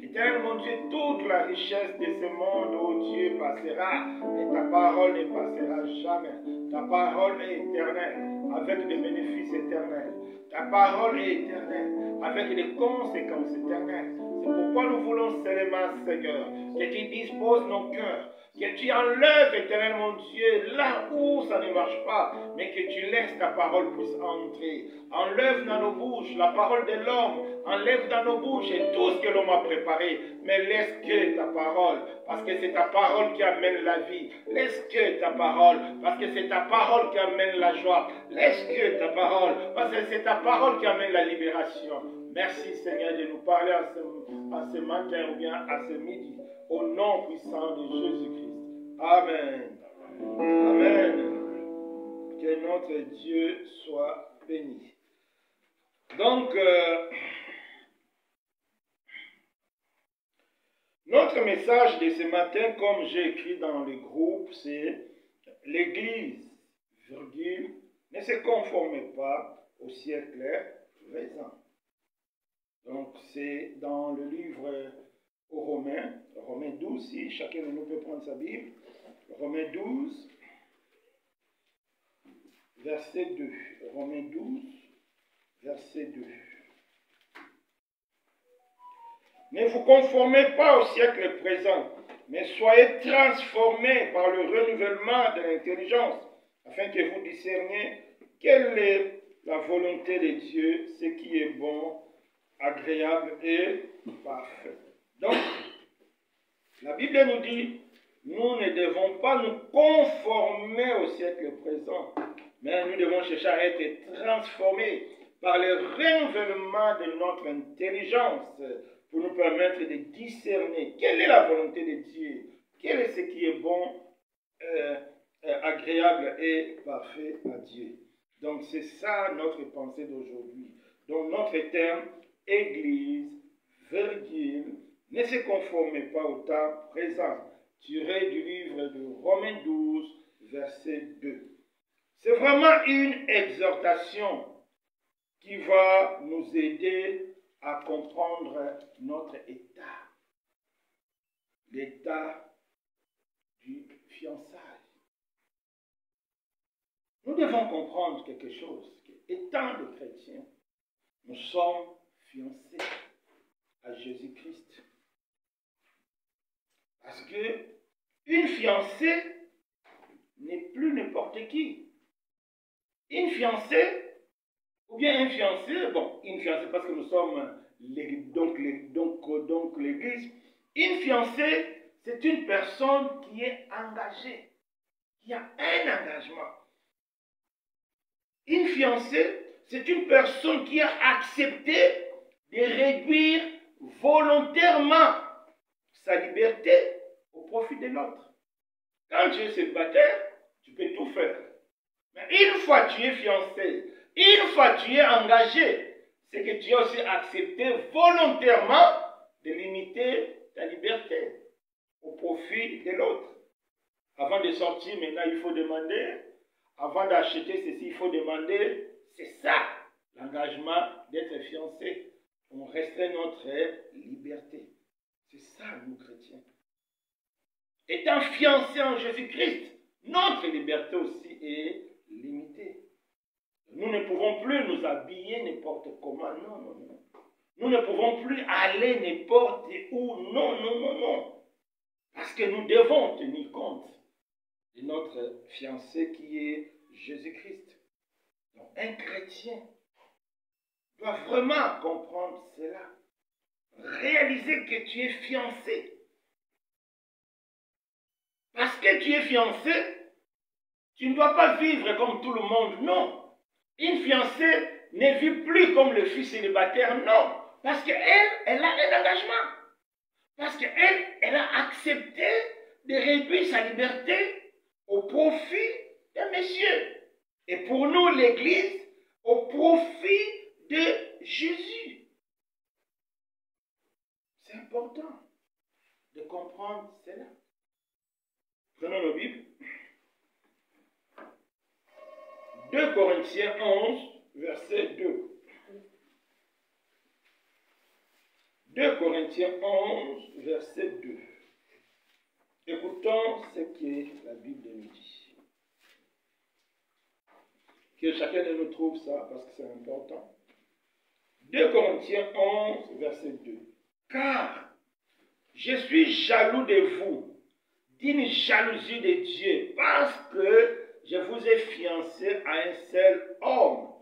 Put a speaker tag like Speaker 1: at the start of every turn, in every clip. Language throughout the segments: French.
Speaker 1: Éternel mon Dieu, toute la richesse de ce monde, oh Dieu, passera, mais ta parole ne passera jamais. Ta parole est éternelle, avec des bénéfices éternels. Ta parole est éternelle, avec des conséquences éternelles. C'est pourquoi nous voulons seulement, Seigneur, que tu disposes nos cœurs, que tu enlèves, éternel mon Dieu, là où ça ne marche pas, mais que tu laisses ta parole puisse entrer. Enlève dans nos bouches la parole de l'homme, enlève dans nos bouches et tout ce que l'homme a préparé, mais laisse que ta parole, parce que c'est ta parole qui amène la vie. Laisse que ta parole, parce que c'est ta parole qui amène la joie. Laisse que ta parole, parce que c'est ta parole qui amène la libération. Merci Seigneur de nous parler à ce matin ou bien à ce midi, au nom puissant de Jésus-Christ. Amen. Amen. Que notre Dieu soit béni. Donc, notre message de ce matin, comme j'ai écrit dans le groupe, c'est l'Église, virgule, ne se conforme pas au siècle présent. Donc, c'est dans le livre aux Romains 12, si chacun de nous peut prendre sa Bible, Romains 12, verset 2. Romains 12, verset 2. Ne vous conformez pas au siècle présent, mais soyez transformés par le renouvellement de l'intelligence, afin que vous discerniez quelle est la volonté de Dieu, ce qui est bon, agréable et parfait. Donc, la Bible nous dit, nous ne devons pas nous conformer au siècle présent, mais nous devons chercher à être transformés par le renouvellement de notre intelligence pour nous permettre de discerner quelle est la volonté de Dieu, quel est ce qui est bon, agréable et parfait à Dieu. Donc c'est ça notre pensée d'aujourd'hui. Donc notre terme, Église, virgule, ne se conformez pas au temps présent, tiré du livre de Romains 12, verset 2. C'est vraiment une exhortation qui va nous aider à comprendre notre état. L'état du fiançailles. Nous devons comprendre quelque chose. Étant des chrétiens, nous sommes fiancés à Jésus-Christ. Parce que une fiancée n'est plus n'importe qui. Une fiancée, ou bien un fiancé, bon, une fiancée parce que nous sommes donc l'église. Une fiancée, c'est une personne qui est engagée, qui a un engagement. Une fiancée, c'est une personne qui a accepté de réduire volontairement sa liberté au profit de l'autre. Quand tu es célibataire, tu peux tout faire. Mais une fois que tu es fiancé, une fois que tu es engagé, c'est que tu as aussi accepté volontairement de limiter ta liberté au profit de l'autre. Avant de sortir, maintenant, il faut demander. Avant d'acheter ceci, il faut demander. C'est ça, l'engagement d'être fiancé. On restreint notre liberté. C'est ça, nous chrétiens. Étant fiancés en Jésus-Christ, notre liberté aussi est limitée. Nous ne pouvons plus nous habiller n'importe comment. Non, non, non. Nous ne pouvons plus aller n'importe où. Non, non, non, non. Parce que nous devons tenir compte de notre fiancé qui est Jésus-Christ. Donc, un chrétien doit vraiment comprendre cela. Réaliser que tu es fiancé. Parce que tu es fiancé, tu ne dois pas vivre comme tout le monde, non. Une fiancée ne vit plus comme le fils célibataire, non. Parce qu'elle, elle a un engagement. Parce qu'elle, elle a accepté de réduire sa liberté au profit d'un monsieur. Et pour nous, l'Église, au profit de Jésus. C'est important de comprendre cela. Prenons nos Bibles. 2 Corinthiens 11, verset 2. 2 Corinthiens 11, verset 2. Écoutons ce que la Bible nous dit. Que chacun de nous trouve ça, parce que c'est important. 2 Corinthiens 11, verset 2. Car je suis jaloux de vous, d'une jalousie de Dieu, parce que je vous ai fiancé à un seul homme,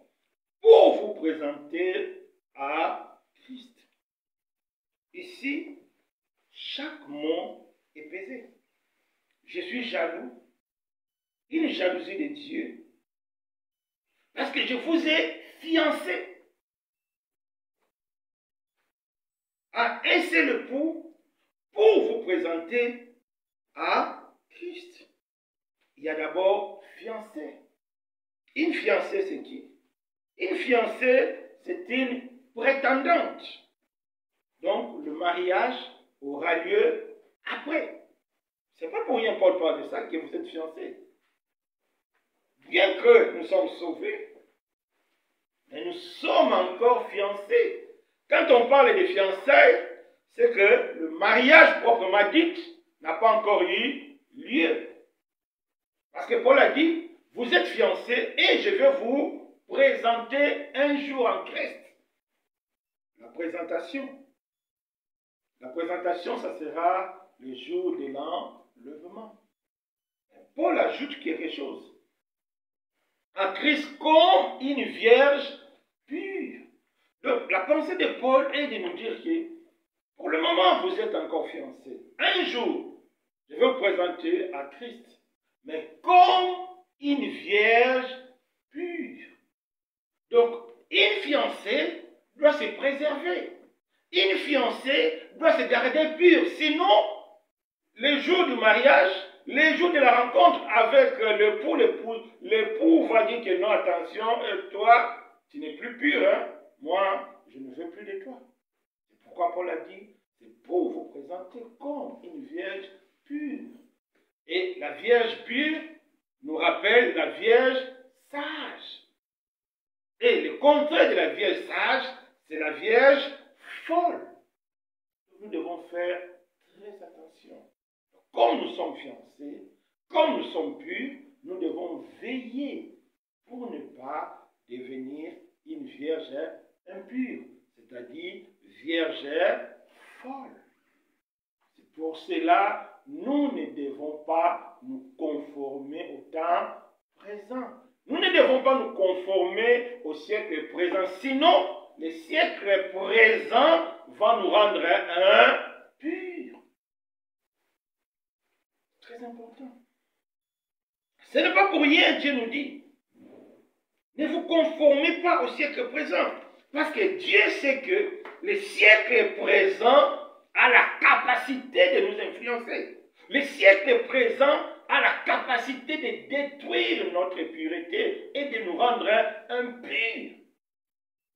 Speaker 1: pour vous présenter à Christ. Ici, chaque mot est pesé. Je suis jaloux, une jalousie de Dieu, parce que je vous ai fiancé à un seul époux pour vous présenter à Christ. Il y a d'abord fiancé. Une fiancée, c'est qui? Une fiancée, c'est une prétendante. Donc, le mariage aura lieu après. Ce n'est pas pour rien Paul parle de ça que vous êtes fiancés. Bien que nous sommes sauvés, mais nous sommes encore fiancés. Quand on parle de fiançailles, c'est que le mariage proprement dit n'a pas encore eu lieu. Parce que Paul a dit, vous êtes fiancés et je vais vous présenter un jour en Christ. La présentation. La présentation, ça sera le jour de l'enlèvement. Paul ajoute quelque chose. En Christ comme une vierge pure. Donc, la pensée de Paul est de nous dire que, pour le moment, vous êtes encore fiancés. Un jour, je vais vous présenter à Christ. Mais comme une vierge pure. Donc, une fiancée doit se préserver. Une fiancée doit se garder pure. Sinon, les jours du mariage, les jours de la rencontre avec l'époux va dire que non, attention, toi, tu n'es plus pur. Hein? Moi, je ne veux plus de toi. C'est pourquoi Paul a dit, c'est pour vous présenter comme une vierge pure. Et la vierge pure nous rappelle la vierge sage. Et le contraire de la vierge sage, c'est la vierge folle. Nous devons faire très attention. comme nous sommes fiancés, comme nous sommes purs, nous devons veiller pour ne pas devenir une vierge impure, c'est-à-dire vierge folle. C'est pour cela, nous ne devons pas nous conformer au temps présent. Nous ne devons pas nous conformer au siècle présent, sinon le siècle présent va nous rendre impurs. Très important. Ce n'est pas pour rien, Dieu nous dit, ne vous conformez pas au siècle présent. Parce que Dieu sait que le siècle présent a la capacité de nous influencer. Le siècle présent a la capacité de détruire notre pureté et de nous rendre impurs.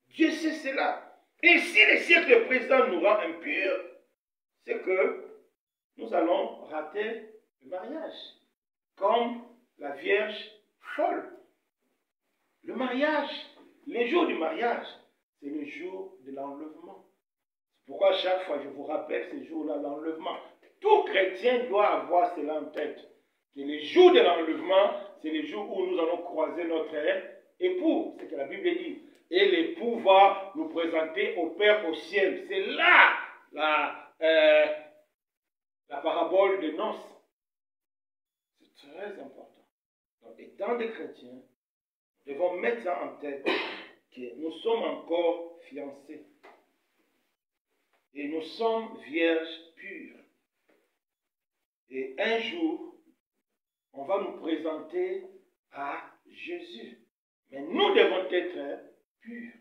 Speaker 1: Dieu sait cela. Et si le siècle présent nous rend impurs, c'est que nous allons rater le mariage, comme la Vierge folle. Le mariage, le jour du mariage, c'est le jour de l'enlèvement. C'est pourquoi chaque fois je vous rappelle ce jour-là, l'enlèvement. Tout chrétien doit avoir cela en tête. Que le jour de l'enlèvement, c'est le jour où nous allons croiser notre époux. C'est ce que la Bible dit. Et l'époux va nous présenter au Père au ciel. C'est là la parabole de noces. C'est très important. Donc, étant des chrétiens, nous devons mettre ça en tête, que nous sommes encore fiancés. Et nous sommes vierges pures. Et un jour, on va nous présenter à Jésus. Mais nous devons être purs.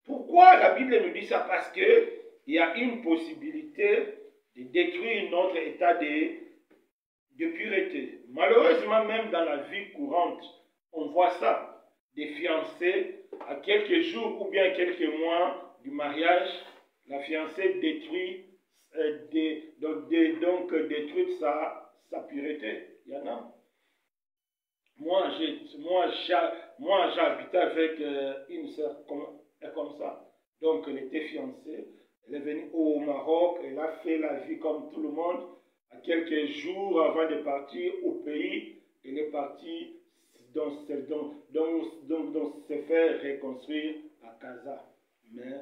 Speaker 1: Pourquoi la Bible nous dit ça? Parce qu'il y a une possibilité de détruire notre état de pureté. Malheureusement, même dans la vie courante, on voit ça. Des fiancés, à quelques jours ou bien quelques mois du mariage, la fiancée détruit, détruit sa pureté. Il y en a. Moi, j'habitais avec une sœur comme ça. Donc, elle était fiancée. Elle est venue au Maroc. Elle a fait la vie comme tout le monde. À quelques jours avant de partir au pays, elle est partie donc se faire reconstruire à Casa. Mais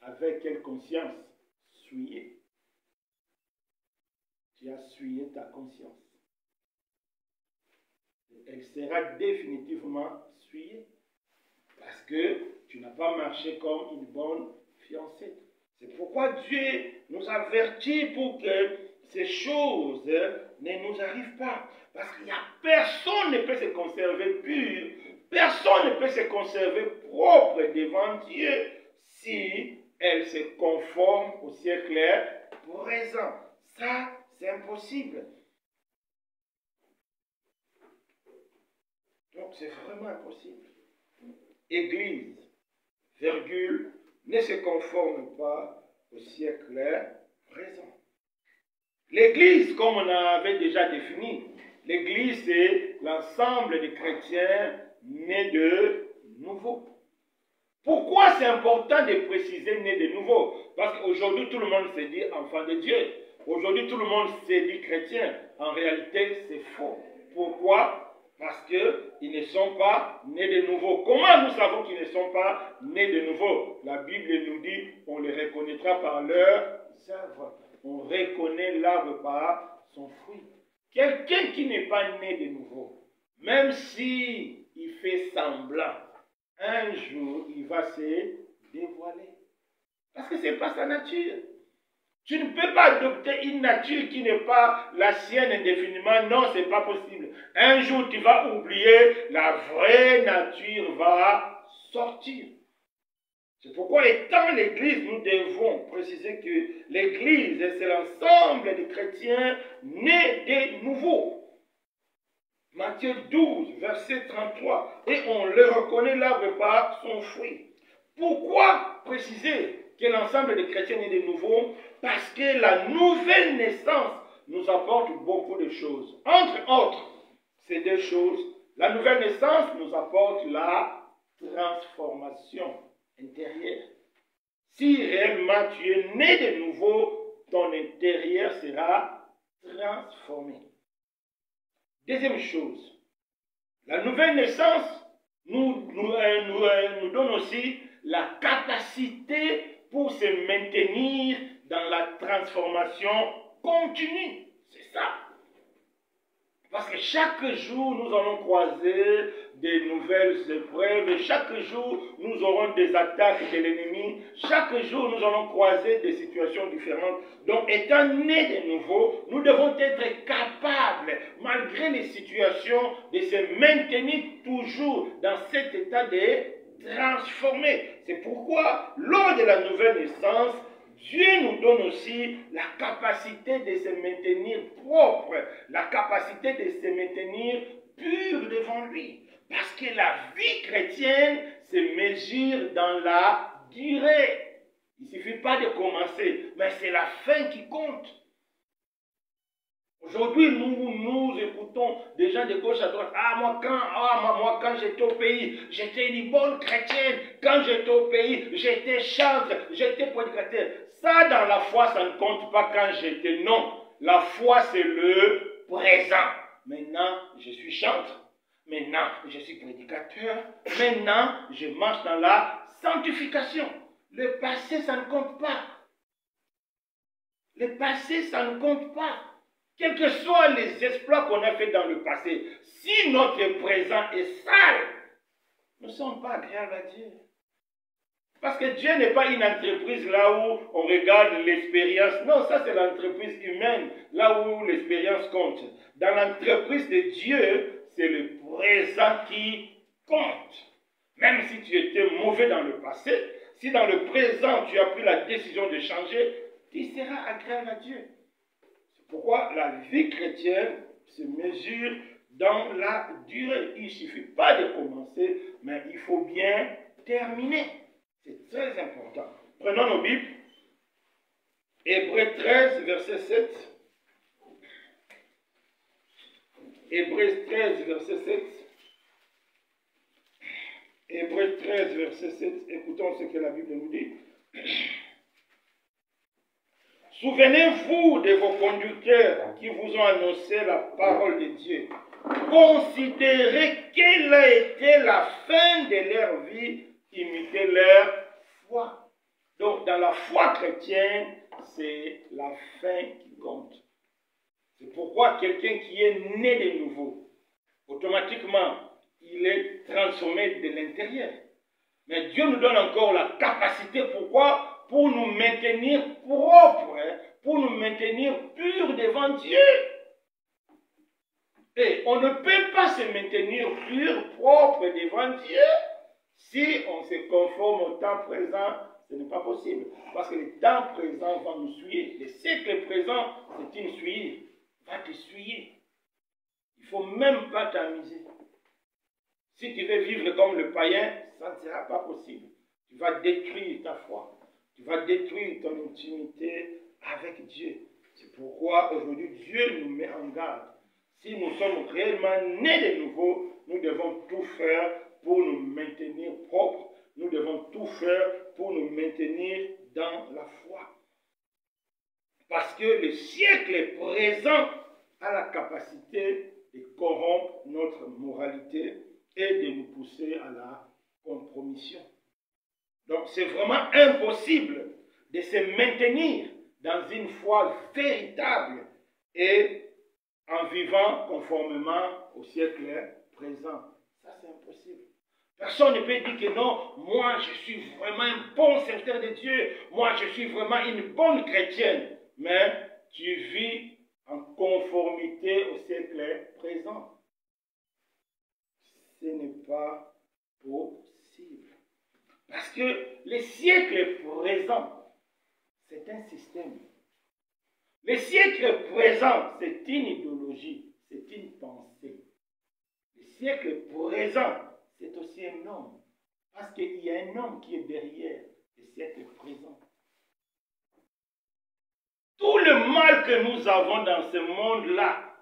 Speaker 1: avec quelle conscience? Souillée. Tu as souillé ta conscience. Elle sera définitivement souillée. Parce que tu n'as pas marché comme une bonne fiancée. C'est pourquoi Dieu nous avertit pour que ces choses ne nous arrivent pas. Parce qu'il n'y a personne ne peut se conserver pur, personne ne peut se conserver propre devant Dieu si elle se conforme au siècle présent. Ça, c'est impossible. Donc, c'est vraiment impossible. Église, virgule, ne se conforme pas au siècle présent. L'Église, comme on avait déjà défini, l'Église, c'est l'ensemble des chrétiens nés de nouveau. Pourquoi c'est important de préciser nés de nouveau? Parce qu'aujourd'hui, tout le monde se dit enfant de Dieu. Aujourd'hui, tout le monde se dit chrétien. En réalité, c'est faux. Pourquoi? Parce qu'ils ne sont pas nés de nouveau. Comment nous savons qu'ils ne sont pas nés de nouveau? La Bible nous dit, on les reconnaîtra par leurs œuvres. On reconnaît l'arbre par son fruit. Quelqu'un qui n'est pas né de nouveau, même si il fait semblant, un jour, il va se dévoiler. Parce que ce n'est pas sa nature. Tu ne peux pas adopter une nature qui n'est pas la sienne indéfiniment. Non, ce n'est pas possible. Un jour, tu vas oublier, la vraie nature va sortir. C'est pourquoi, étant l'Église, nous devons préciser que l'Église, c'est l'ensemble des chrétiens nés de nouveau. Matthieu 12, verset 33. Et on le reconnaît l'arbre par son fruit. Pourquoi préciser que l'ensemble des chrétiens nés de nouveau? Parce que la nouvelle naissance nous apporte beaucoup de choses. Entre autres, ces deux choses, la nouvelle naissance nous apporte la transformation intérieure. Si réellement tu es né de nouveau, ton intérieur sera transformés. Deuxième chose, la nouvelle naissance nous donne aussi la capacité pour se maintenir dans la transformation continue. C'est ça. Parce que chaque jour, nous allons croiser des nouvelles épreuves. Chaque jour, nous aurons des attaques de l'ennemi. Chaque jour, nous allons croiser des situations différentes. Donc, étant nés de nouveau, nous devons être capables, malgré les situations, de se maintenir toujours dans cet état de transformer. C'est pourquoi, lors de la nouvelle naissance, Dieu nous donne aussi la capacité de se maintenir propre, la capacité de se maintenir pur devant lui. Parce que la vie chrétienne se mesure dans la durée. Il ne suffit pas de commencer, mais c'est la fin qui compte. Aujourd'hui, nous écoutons des gens de gauche à droite. Moi, quand j'étais au pays, j'étais une bonne chrétienne. Quand j'étais au pays, j'étais chantre, j'étais prédicateur. Ça, dans la foi, ça ne compte pas quand j'étais. Non. La foi, c'est le présent. Maintenant, je suis chantre. Maintenant, je suis prédicateur. Maintenant, je marche dans la sanctification. Le passé, ça ne compte pas. Le passé, ça ne compte pas. Quels que soient les exploits qu'on a fait dans le passé, si notre présent est sale, nous ne sommes pas agréables à Dieu. Parce que Dieu n'est pas une entreprise là où on regarde l'expérience. Non, ça c'est l'entreprise humaine, là où l'expérience compte. Dans l'entreprise de Dieu, c'est le présent qui compte. Même si tu étais mauvais dans le passé, si dans le présent tu as pris la décision de changer, tu seras agréable à Dieu. C'est pourquoi la vie chrétienne se mesure dans la durée. Il ne suffit pas de commencer, mais il faut bien terminer. C'est très important. Prenons nos Bibles. Hébreux 13, verset 7. Hébreux 13, verset 7. Hébreux 13, verset 7. Écoutons ce que la Bible nous dit. Souvenez-vous de vos conducteurs qui vous ont annoncé la parole de Dieu. Considérez quelle a été la fin de leur vie, imitez leur foi. Donc, dans la foi chrétienne, c'est la fin qui compte. C'est pourquoi quelqu'un qui est né de nouveau, automatiquement, il est transformé de l'intérieur. Mais Dieu nous donne encore la capacité, pourquoi? Pour nous maintenir propres, pour nous maintenir purs devant Dieu. Et on ne peut pas se maintenir pur, propre devant Dieu si on se conforme au temps présent. Ce n'est pas possible. Parce que le temps présent va nous suyer. Le siècle présent, c'est une suie. Va te suyer. Il ne faut même pas t'amuser. Si tu veux vivre comme le païen, ça ne sera pas possible. Tu vas détruire ta foi. Tu vas détruire ton intimité avec Dieu. C'est pourquoi aujourd'hui Dieu nous met en garde. Si nous sommes réellement nés de nouveau, nous devons tout faire pour nous maintenir propres. Nous devons tout faire pour nous maintenir dans la foi. Parce que le siècle présent a la capacité de corrompre notre moralité et de nous pousser à la compromission. Donc c'est vraiment impossible de se maintenir dans une foi véritable et en vivant conformément au siècle présent. Ça c'est impossible. Personne ne peut dire que non, moi je suis vraiment un bon serviteur de Dieu, moi je suis vraiment une bonne chrétienne, mais tu vis en conformité au siècle présent. Ce n'est pas possible. Parce que le siècle présent, c'est un système. Le siècle présent, c'est une idéologie, c'est une pensée. Le siècle présent, c'est aussi un homme. Parce qu'il y a un homme qui est derrière le siècle présent. Tout le mal que nous avons dans ce monde-là,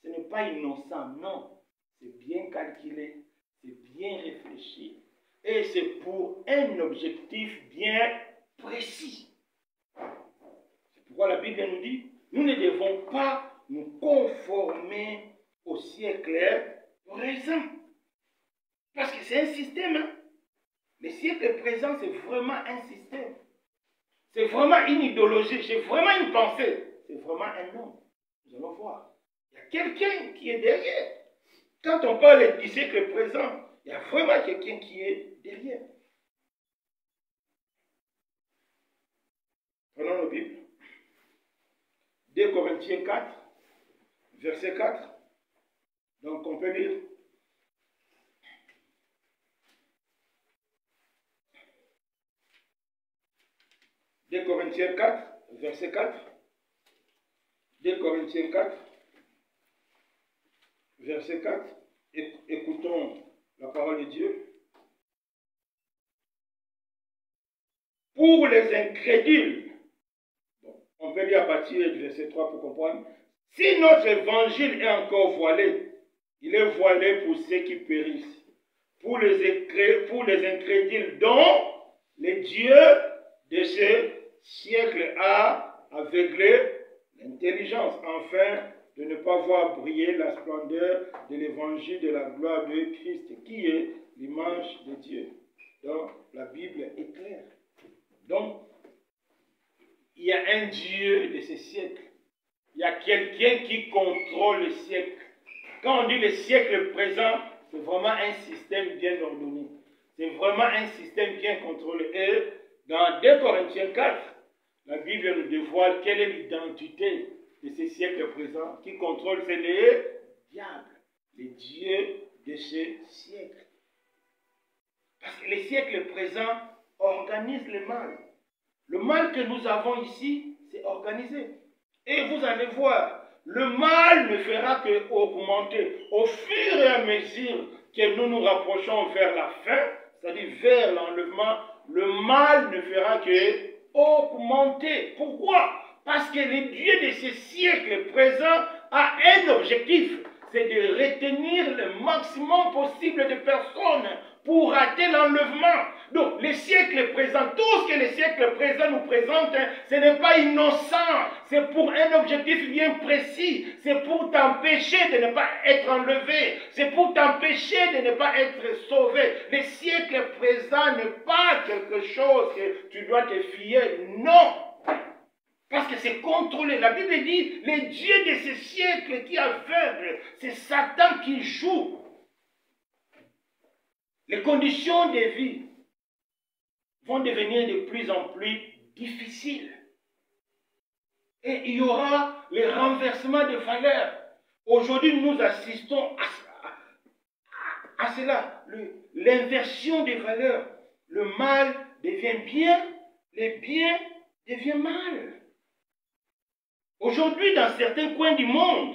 Speaker 1: ce n'est pas innocent, non. C'est bien calculé, c'est bien réfléchi. Et c'est pour un objectif bien précis. C'est pourquoi la Bible nous dit, nous ne devons pas nous conformer au siècle présent. Parce que c'est un système. Hein? Le siècle présent, c'est vraiment un système. C'est vraiment une idéologie, c'est vraiment une pensée. C'est vraiment un homme. Nous allons voir. Il y a quelqu'un qui est derrière. Quand on parle du siècle présent, il y a vraiment quelqu'un qui est derrière. Prenons nos Bibles. 2 Corinthiens 4, verset 4. Donc on peut lire. « 2 Corinthiens 4, verset 4. 2 Corinthiens 4, verset 4. Écoutons la parole de Dieu. Pour les incrédules, bon, on peut lire à partir du verset 3 pour comprendre. Si notre évangile est encore voilé, il est voilé pour ceux qui périssent. Pour les incrédules dont les dieux de ce siècle a aveuglé l'intelligence, afin de ne pas voir briller la splendeur de l'évangile de la gloire de Christ, qui est l'image de Dieu. Donc, la Bible est claire. Donc, il y a un Dieu de ce siècle. Il y a quelqu'un qui contrôle le siècle. Quand on dit le siècle présent, c'est vraiment un système bien ordonné. C'est vraiment un système bien contrôlé. Et dans 2 Corinthiens 4, la Bible nous dévoile quelle est l'identité de ce siècle présent. Qui contrôle, c'est les diables, les dieux de ce siècle. Parce que le siècle présent organise le mal. Le mal que nous avons ici, c'est organisé. Et vous allez voir, le mal ne fera qu'augmenter au fur et à mesure que nous nous rapprochons vers la fin, c'est-à-dire vers l'enlèvement, le mal ne fera que augmenter. Pourquoi? Parce que le Dieu de ce siècle présent a un objectif, c'est de retenir le maximum possible de personnes pour rater l'enlèvement. Donc, le siècle présent, tout ce que le siècle présent nous présente, ce n'est pas innocent. C'est pour un objectif bien précis. C'est pour t'empêcher de ne pas être enlevé. C'est pour t'empêcher de ne pas être sauvé. Le siècle présent n'est pas quelque chose que tu dois te fier. Non. Parce que c'est contrôlé. La Bible dit, les dieux de ce siècle qui aveuglent, c'est Satan qui joue. Les conditions de vie vont devenir de plus en plus difficiles. Et il y aura le renversement de valeurs. Aujourd'hui, nous assistons à cela. L'inversion des valeurs. Le mal devient bien, le bien devient mal. Aujourd'hui, dans certains coins du monde,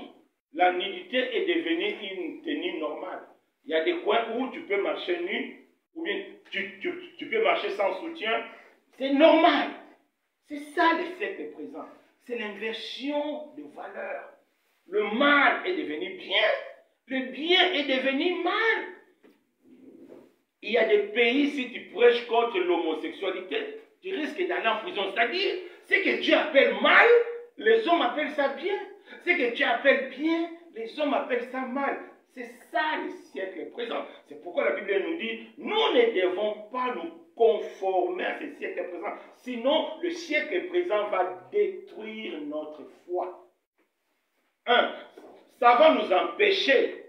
Speaker 1: la nudité est devenue une tenue normale. Il y a des coins où tu peux marcher nu, ou bien tu peux marcher sans soutien. C'est normal. C'est ça le siècle présent. C'est l'inversion de valeurs. Le mal est devenu bien, le bien est devenu mal. Il y a des pays, si tu prêches contre l'homosexualité, tu risques d'aller en prison. C'est-à-dire, ce que Dieu appelle mal, les hommes appellent ça bien. Ce que Dieu appelle bien, les hommes appellent ça mal. C'est ça le siècle présent. C'est pourquoi la Bible nous dit, nous ne devons pas nous conformer à ce siècle présent. Sinon, le siècle présent va détruire notre foi. Ça va nous empêcher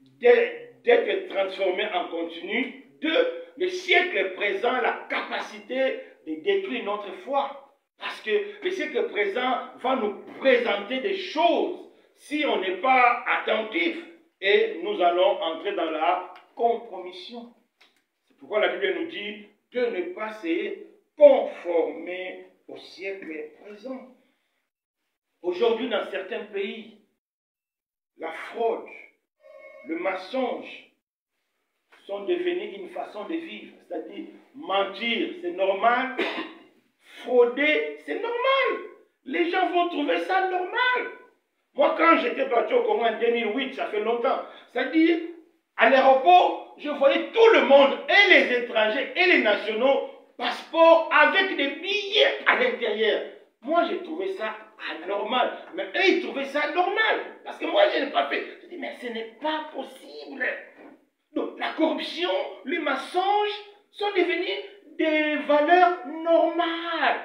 Speaker 1: d'être transformés en continu. 2, le siècle présent a la capacité de détruire notre foi. Parce que le siècle présent va nous présenter des choses si on n'est pas attentif, et nous allons entrer dans la compromission. C'est pourquoi la Bible nous dit de ne pas se conformer au siècle présent. Aujourd'hui, dans certains pays, la fraude, le mensonge sont devenus une façon de vivre. C'est-à-dire, mentir, c'est normal. Frauder, c'est normal. Les gens vont trouver ça normal. Moi, quand j'étais parti au Congo en 2008, ça fait longtemps, c'est-à-dire, à l'aéroport, je voyais tout le monde, et les étrangers, et les nationaux, passeport avec des billets à l'intérieur. Moi, j'ai trouvé ça anormal. Mais eux, ils trouvaient ça normal. Parce que moi, je n'ai pas fait. Je dis, mais ce n'est pas possible. Donc, la corruption, les mensonges sont devenus des valeurs normales.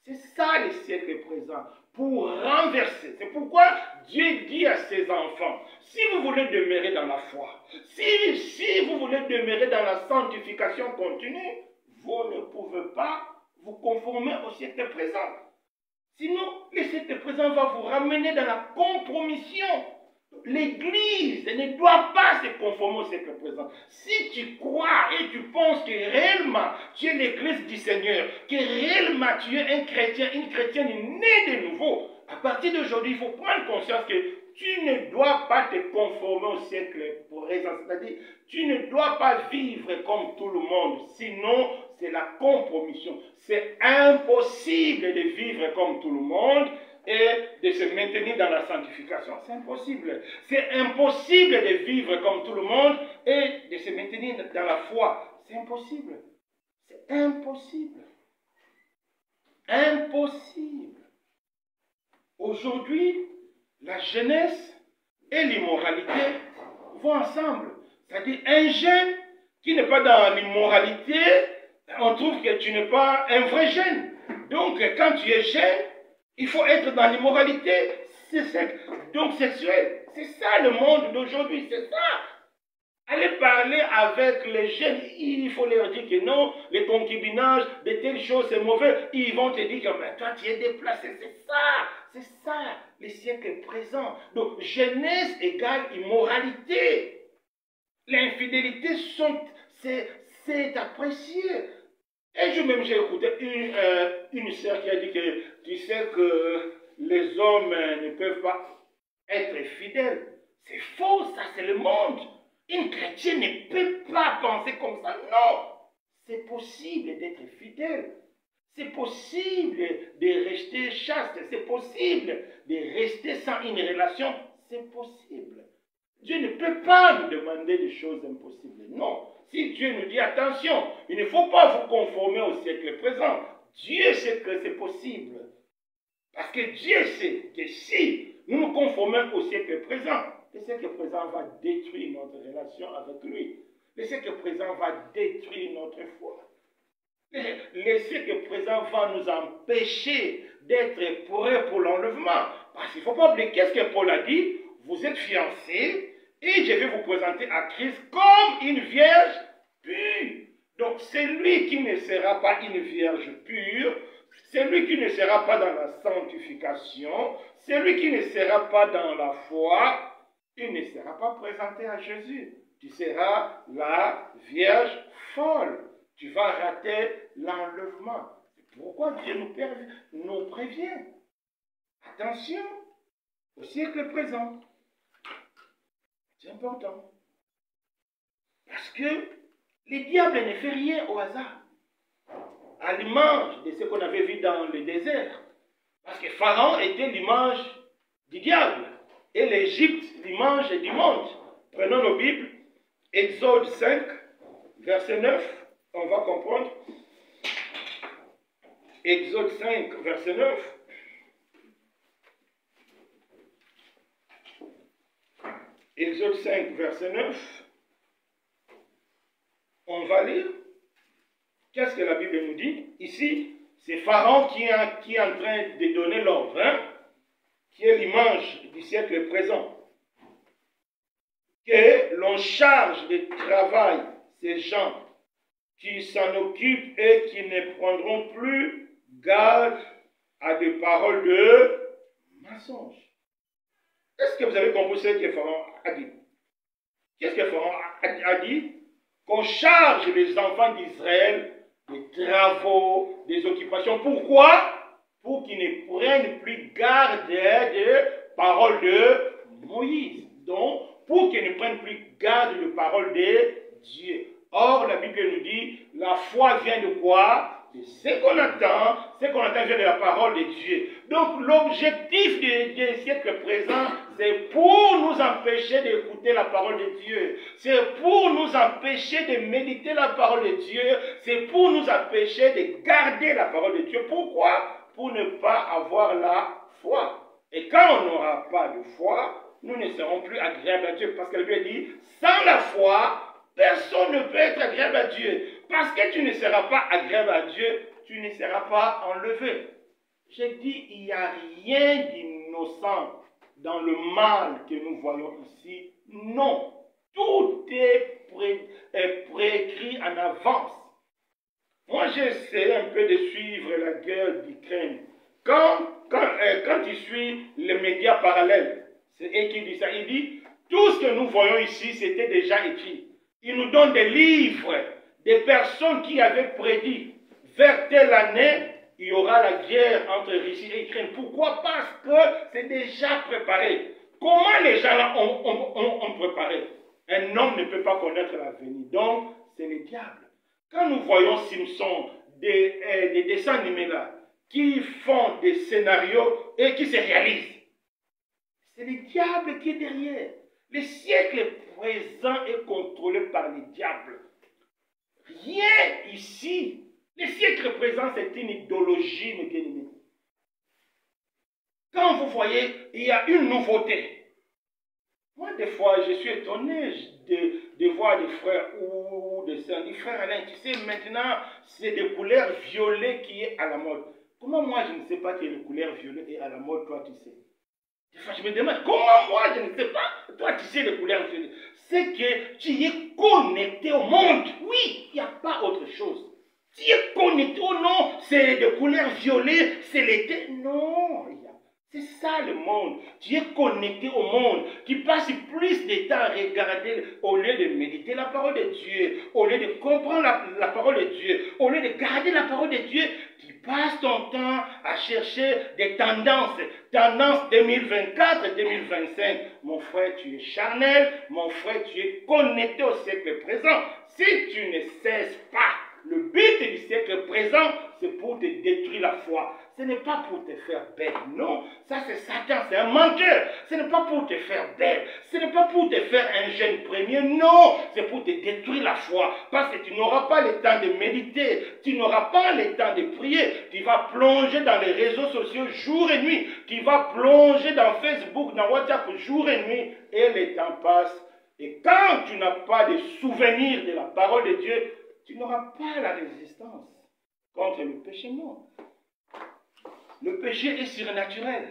Speaker 1: C'est ça le siècle présent. Pour renverser. C'est pourquoi Dieu dit à ses enfants, si vous voulez demeurer dans la foi, si vous voulez demeurer dans la sanctification continue, vous ne pouvez pas vous conformer au siècle présent. Sinon, le siècle présent va vous ramener dans la compromission. L'Église ne doit pas se conformer au siècle présent. Si tu crois et tu penses que réellement tu es l'Église du Seigneur, que réellement tu es un chrétien, une chrétienne née de nouveau, à partir d'aujourd'hui, il faut prendre conscience que tu ne dois pas te conformer au siècle présent. C'est-à-dire, tu ne dois pas vivre comme tout le monde. Sinon, c'est la compromission. C'est impossible de vivre comme tout le monde et de se maintenir dans la sanctification. C'est impossible. C'est impossible de vivre comme tout le monde et de se maintenir dans la foi. C'est impossible. C'est impossible. Impossible. Aujourd'hui, la jeunesse et l'immoralité vont ensemble. C'est-à-dire un jeune qui n'est pas dans l'immoralité, on trouve que tu n'es pas un vrai jeune. Donc quand tu es jeune, il faut être dans l'immoralité donc sexuelle. C'est ça le monde d'aujourd'hui, c'est ça. Allez parler avec les jeunes, il faut leur dire que non, les concubinages, de telles choses, c'est mauvais. Ils vont te dire que mais toi, tu es déplacé, c'est ça, le siècle présent. Donc, jeunesse égale immoralité. L'infidélité, c'est apprécié. Un jour même, j'ai écouté une sœur qui a dit que tu sais que les hommes ne peuvent pas être fidèles. C'est faux, ça, c'est le monde. Une chrétienne ne peut pas penser comme ça. Non, c'est possible d'être fidèle. C'est possible de rester chaste. C'est possible de rester sans une relation. C'est possible. Dieu ne peut pas nous demander des choses impossibles. Non. Si Dieu nous dit attention, il ne faut pas vous conformer au siècle présent. Dieu sait que c'est possible. Parce que Dieu sait que si nous nous conformons au siècle présent, le siècle présent va détruire notre relation avec lui. Le siècle présent va détruire notre foi. Le siècle présent va nous empêcher d'être prêts pour l'enlèvement. Parce qu'il ne faut pas oublier, qu'est-ce que Paul a dit? Vous êtes fiancés et je vais vous présenter à Christ comme une vierge pure. Donc celui qui ne sera pas une vierge pure, celui qui ne sera pas dans la sanctification, celui qui ne sera pas dans la foi, il ne sera pas présenté à Jésus. Tu seras la vierge folle. Tu vas rater l'enlèvement. C'est pourquoi Dieu nous prévient. Attention au siècle présent. C'est important. Parce que le diable ne fait rien au hasard. À l'image de ce qu'on avait vu dans le désert. Parce que Pharaon était l'image du diable. Et l'Égypte, l'image du monde. Prenons nos Bibles. Exode 5, verset 9. On va comprendre. Exode 5, verset 9. Exode 5, verset 9. On va lire. Qu'est-ce que la Bible nous dit? Ici, c'est Pharaon qui est en train de donner l'ordre, hein, qui est l'image du siècle présent. Que l'on charge de travail ces gens qui s'en occupent et qui ne prendront plus garde à des paroles de mensonges. Est-ce que vous avez compris ce que Pharaon a dit? Qu'est-ce que Pharaon a dit? Qu'on charge les enfants d'Israël des travaux, des occupations. Pourquoi? Pour qu'ils ne prennent plus garde des paroles de Moïse. Donc, pour qu'ils ne prennent plus garde des paroles de Dieu. Or, la Bible nous dit, la foi vient de quoi? De ce qu'on attend vient de la parole de Dieu. Donc, l'objectif du siècle présent, c'est pour nous empêcher d'écouter la parole de Dieu. C'est pour nous empêcher de méditer la parole de Dieu. C'est pour nous empêcher de garder la parole de Dieu. Pourquoi? pour ne pas avoir la foi. Et quand on n'aura pas de foi, nous ne serons plus agréables à Dieu. Parce que la Bible dit, sans la foi, personne ne peut être agréable à Dieu. Parce que tu ne seras pas agréable à Dieu, tu ne seras pas enlevé. J'ai dit, il n'y a rien d'innocent dans le mal que nous voyons ici. Non. Tout est préécrit en avance. Moi, j'essaie un peu de suivre la guerre d'Ukraine. Quand tu suis les médias parallèles, c'est eux qui dit ça. Il dit, tout ce que nous voyons ici, c'était déjà écrit. Il nous donne des livres, des personnes qui avaient prédit, vers telle année, il y aura la guerre entre Russie et Ukraine. Pourquoi? Parce que c'est déjà préparé. Comment les gens là ont préparé? Un homme ne peut pas connaître l'avenir. Donc, c'est le diable. Quand nous voyons Simpson, des dessins animés là, qui font des scénarios et qui se réalisent, c'est le diable qui est derrière. Le siècle présent est contrôlé par le diable. Rien ici. Le siècle présent, c'est une idéologie, mes bien-aimés. Quand vous voyez, il y a une nouveauté. Moi, des fois, je suis étonné de voir des frères ou des sœurs. Des frères Alain, tu sais, maintenant, c'est des couleurs violettes qui est à la mode. Comment moi, je ne sais pas que les couleurs violettes est à la mode, toi, tu sais? Des fois, je me demande, comment moi, je ne sais pas? Toi, tu sais les couleurs violettes. C'est que tu es connecté au monde. Oui, il n'y a pas autre chose. Tu es connecté au nom, c'est de couleurs violettes, c'est l'été. Non, c'est ça le monde. Tu es connecté au monde. Tu passes plus de temps à regarder au lieu de méditer la parole de Dieu, au lieu de comprendre la parole de Dieu, au lieu de garder la parole de Dieu, tu passes ton temps à chercher des tendances. Tendances 2024-2025. Mon frère, tu es charnel. Mon frère, tu es connecté au siècle présent. Si tu ne cesses pas, le but du siècle présent, c'est pour te détruire la foi. Ce n'est pas pour te faire belle, non. Ça, c'est Satan, c'est un menteur. Ce n'est pas pour te faire belle. Ce n'est pas pour te faire un jeune premier, non. C'est pour te détruire la foi. Parce que tu n'auras pas le temps de méditer. Tu n'auras pas le temps de prier. Tu vas plonger dans les réseaux sociaux jour et nuit. Tu vas plonger dans Facebook, dans WhatsApp jour et nuit. Et le temps passe. Et quand tu n'as pas de souvenir de la parole de Dieu, tu n'auras pas la résistance contre le péché, non. Le péché est surnaturel.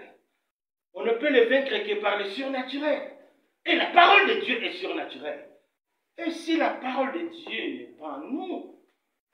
Speaker 1: On ne peut le vaincre que par le surnaturel. Et la parole de Dieu est surnaturelle. Et si la parole de Dieu n'est pas en nous,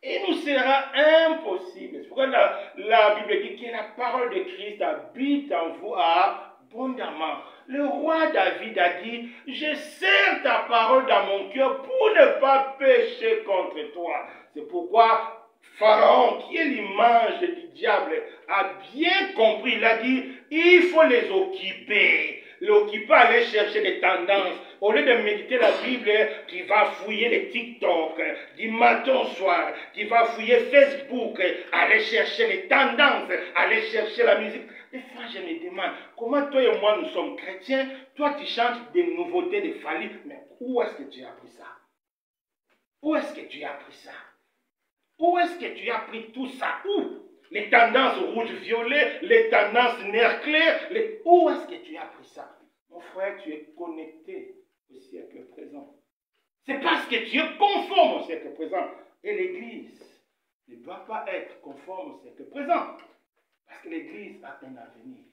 Speaker 1: il nous sera impossible. C'est pourquoi la Bible dit que la parole de Christ habite en vous abondamment. Le roi David a dit, je serre ta parole dans mon cœur pour ne pas pécher contre toi. C'est pourquoi Pharaon, qui est l'image du diable, a bien compris. Il a dit, il faut les occuper. L'occuper, aller chercher des tendances. Au lieu de méditer la Bible, qui va fouiller les TikTok, du matin au soir, qui va fouiller Facebook, aller chercher les tendances, aller chercher la musique. Des fois, je me demande, comment toi et moi, nous sommes chrétiens, toi, tu chantes des nouveautés, des folies, mais où est-ce que tu as appris ça? Où est-ce que tu as appris ça? Où est-ce que tu as appris tout ça? Où? Les tendances rouge-violet, les tendances nerfs clairs, où est-ce que tu as appris ça? Mon frère, tu es connecté au siècle présent. C'est parce que tu es conforme au siècle présent. Et l'Église ne doit pas être conforme au siècle présent. Parce que l'Église a un avenir.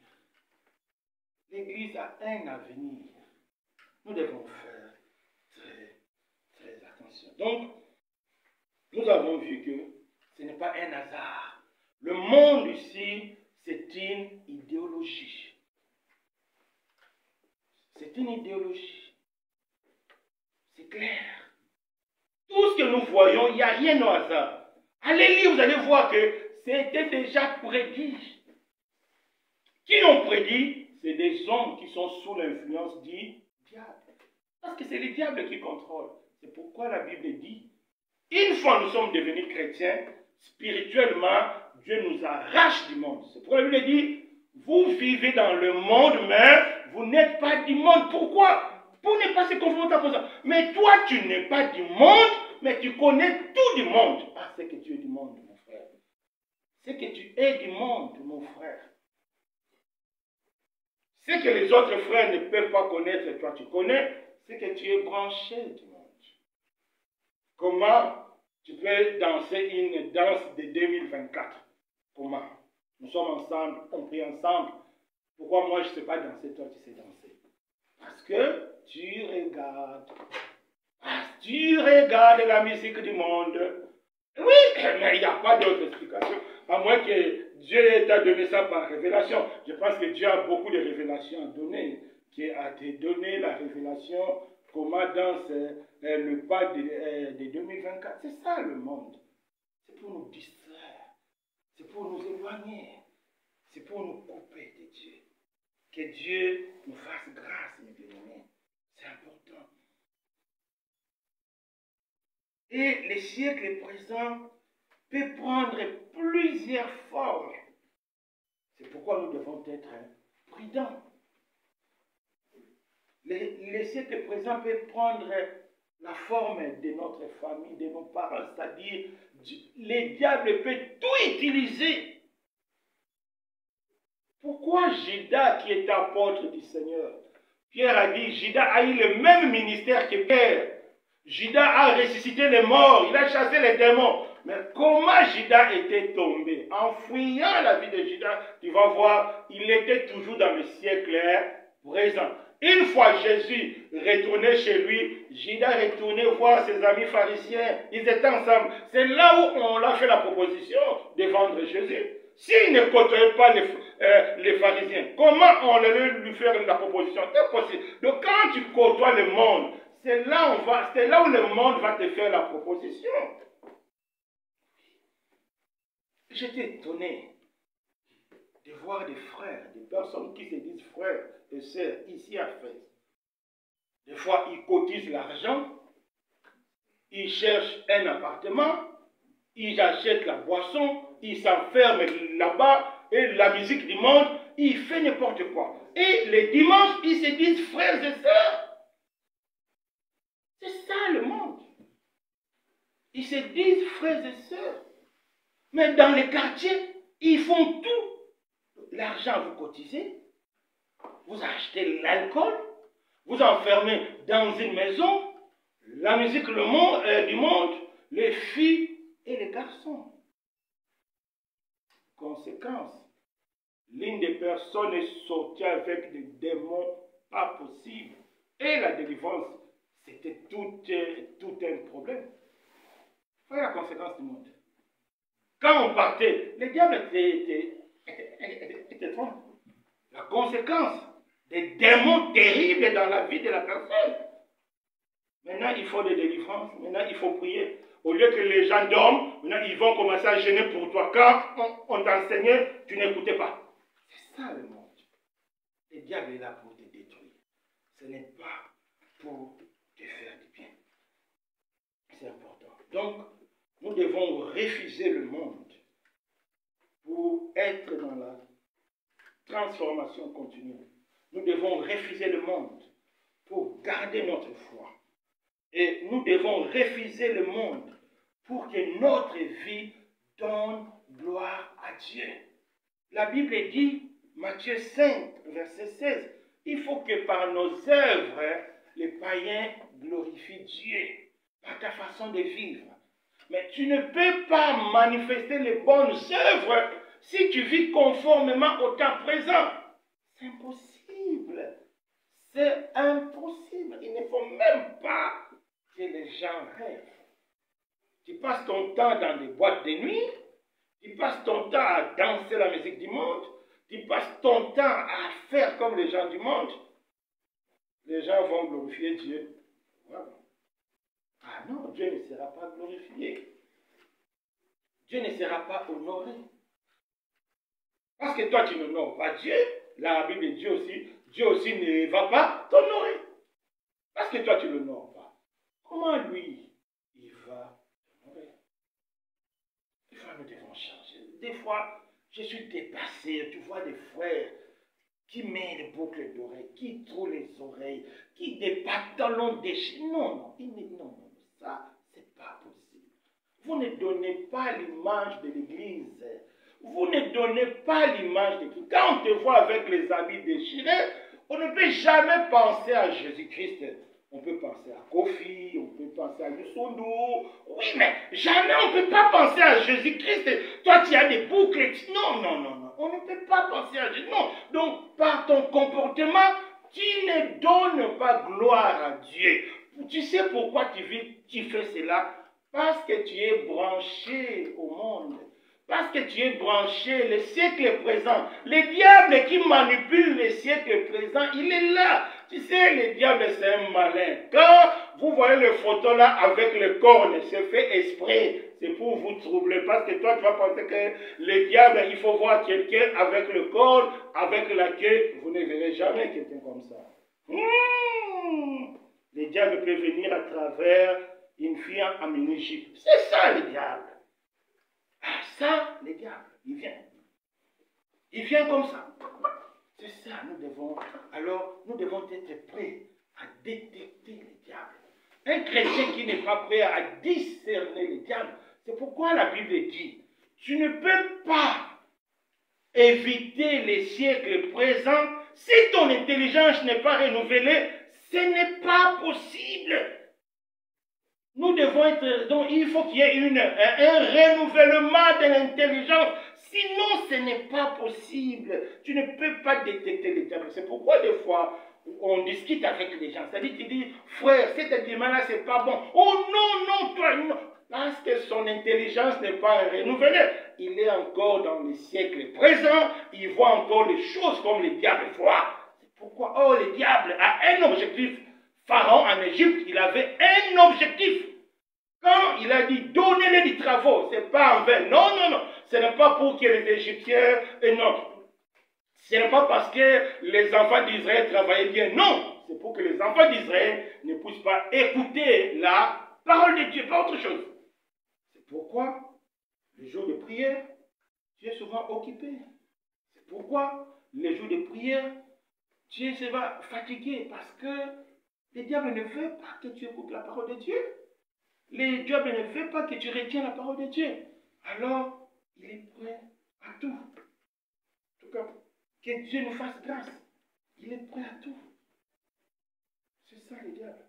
Speaker 1: L'Église a un avenir. Nous devons faire très, très attention. Donc, nous avons vu que ce n'est pas un hasard. Le monde ici, c'est une idéologie. C'est une idéologie. C'est clair. Tout ce que nous voyons, il n'y a rien au hasard. Allez lire, vous allez voir que c'était déjà prédit. Qui ont prédit? C'est des hommes qui sont sous l'influence du diable. Parce que c'est le diable qui contrôle. C'est pourquoi la Bible dit, une fois nous sommes devenus chrétiens, spirituellement, Dieu nous arrache du monde. C'est pourquoi la Bible dit, vous vivez dans le monde, mais vous n'êtes pas du monde. Pourquoi? Pour ne pas se confronter à ça. Mais toi, tu n'es pas du monde, mais tu connais tout du monde. Parce que tu es du monde, mon frère. c'est que tu es du monde, mon frère. Ce que les autres frères ne peuvent pas connaître, toi tu connais, c'est que tu es branché du monde. Comment tu peux danser une danse de 2024? Comment? Nous sommes ensemble, on prie ensemble. Pourquoi moi je ne sais pas danser, toi tu sais danser? Parce que tu regardes. Tu regardes la musique du monde. Oui, mais il n'y a pas d'autre explication. À moins que Dieu t'a donné ça par révélation. Je pense que Dieu a beaucoup de révélations à donner. Qui a te donné la révélation comment danse le pas de 2024. C'est ça le monde. C'est pour nous distraire. C'est pour nous éloigner. C'est pour nous couper de Dieu. Que Dieu nous fasse grâce, mes bien-aimés. C'est important. Et le siècle présent peut prendre plusieurs formes. C'est pourquoi nous devons être prudents. Le siècle présent peut prendre la forme de notre famille, de nos parents, c'est-à-dire le diable peut tout utiliser. Pourquoi Judas, qui est apôtre du Seigneur, Pierre a dit, Judas a eu le même ministère que Pierre. Judas a ressuscité les morts, il a chassé les démons. Mais comment Judas était tombé? En fouillant la vie de Judas, tu vas voir, il était toujours dans le siècle présent. Une fois Jésus retourné chez lui, Judas retournait voir ses amis pharisiens. Ils étaient ensemble. C'est là où on a fait la proposition de vendre Jésus. S'il ne côtoyait pas les pharisiens, comment on allait lui faire la proposition? C'est impossible. Donc quand tu côtoies le monde, c'est là où le monde va te faire la proposition. J'étais étonné de voir des frères, des personnes qui se disent frères et sœurs ici à Fès. Des fois, ils cotisent l'argent, ils cherchent un appartement, ils achètent la boisson, ils s'enferment là-bas, et la musique du monde, ils font n'importe quoi. Et les dimanches, ils se disent frères et sœurs. C'est ça le monde. Ils se disent frères et sœurs. Mais dans les quartiers, ils font tout. L'argent, vous cotisez, vous achetez l'alcool, vous enfermez dans une maison, la musique du monde, les filles et les garçons. Conséquence, l'une des personnes est sortie avec des démons pas possibles. Et la délivrance, c'était tout un problème. Voyez la conséquence du monde. Quand on partait, le diable était trop. La conséquence des démons terribles dans la vie de la personne. Maintenant, il faut des délivrances. Maintenant, il faut prier. Au lieu que les gens dorment, maintenant, ils vont commencer à gêner pour toi. Quand on t'enseignait, tu n'écoutais pas. C'est ça le monde. Le diable est là pour te détruire. Ce n'est pas pour te faire du bien. C'est important. Donc, nous devons refuser le monde pour être dans la transformation continue. Nous devons refuser le monde pour garder notre foi. Et nous devons refuser le monde pour que notre vie donne gloire à Dieu. La Bible dit, Matthieu 5, verset 16, il faut que par nos œuvres, les païens glorifient Dieu par ta façon de vivre. Mais tu ne peux pas manifester les bonnes œuvres si tu vis conformément au temps présent. C'est impossible. C'est impossible. Il ne faut même pas que les gens rêvent. Tu passes ton temps dans des boîtes de nuit. Tu passes ton temps à danser la musique du monde. Tu passes ton temps à faire comme les gens du monde. Les gens vont glorifier Dieu. Voilà. Ah non, Dieu ne sera pas glorifié. Dieu ne sera pas honoré. Parce que toi, tu n'honores pas Dieu. La Bible dit aussi, Dieu aussi ne va pas t'honorer. Parce que toi, tu ne l'honores pas. Comment lui, il va t'honorer? Des fois, nous devons changer. Des fois, je suis dépassé. Tu vois des frères qui mettent les boucles d'oreilles, qui trouent les oreilles, qui des pantalons déchirés. Non, non, ça, c'est pas possible. Vous ne donnez pas l'image de l'Église. Vous ne donnez pas l'image de qui. Quand on te voit avec les habits déchirés, on ne peut jamais penser à Jésus-Christ. On peut penser à Kofi, on peut penser à Lusondo. Oui, mais jamais on ne peut pas penser à Jésus-Christ. Toi, tu as des boucles. Non, non, non, non. On ne peut pas penser à Jésus. Non. Donc, par ton comportement, tu ne donnes pas gloire à Dieu. Tu sais pourquoi tu fais cela? Parce que tu es branché au monde. Parce que tu es branché le siècle présent. Le diable qui manipule le siècle présent, il est là. Tu sais, le diable, c'est un malin. Quand vous voyez le photo là avec le corne, c'est fait exprès. C'est pour vous troubler. Parce que toi, tu vas penser que le diable, il faut voir quelqu'un avec le corne, avec la queue. Vous ne verrez jamais quelqu'un comme ça. Le diable peut venir à travers une fille en Égypte. C'est ça le diable. Ah, ça, le diable, il vient. Il vient comme ça. C'est ça, nous devons être prêts à détecter le diable. Un chrétien qui n'est pas prêt à discerner le diable, c'est pourquoi la Bible dit, tu ne peux pas éviter les siècles présents si ton intelligence n'est pas renouvelée. Ce n'est pas possible. Nous devons être... Donc, il faut qu'il y ait un renouvellement de l'intelligence. Sinon, ce n'est pas possible. Tu ne peux pas détecter le diable. C'est pourquoi, des fois, on discute avec les gens. C'est-à-dire, tu dis, frère, cet élément-là, c'est pas bon. Oh non, non, toi, non. Parce que son intelligence n'est pas renouvelée. Il est encore dans les siècles présents. Il voit encore les choses comme les diables voient. C'est pourquoi, oh, le diable a un objectif. Pharaon en Égypte, il avait un objectif. Quand il a dit, donnez-les des travaux, ce n'est pas en vain. Non, non, non. Ce n'est pas pour que les Égyptiens... non. Ce n'est pas parce que les enfants d'Israël travaillaient bien. Non. C'est pour que les enfants d'Israël ne puissent pas écouter la parole de Dieu, pas autre chose. C'est pourquoi, les jours de prière, tu es souvent occupé. C'est pourquoi, les jours de prière, tu es souvent fatigué parce que le diable ne veut pas que tu écoutes la parole de Dieu. Le diable ne veut pas que tu retiens la parole de Dieu. Alors, il est prêt à tout. En tout cas, que Dieu nous fasse grâce. Il est prêt à tout. C'est ça le diable.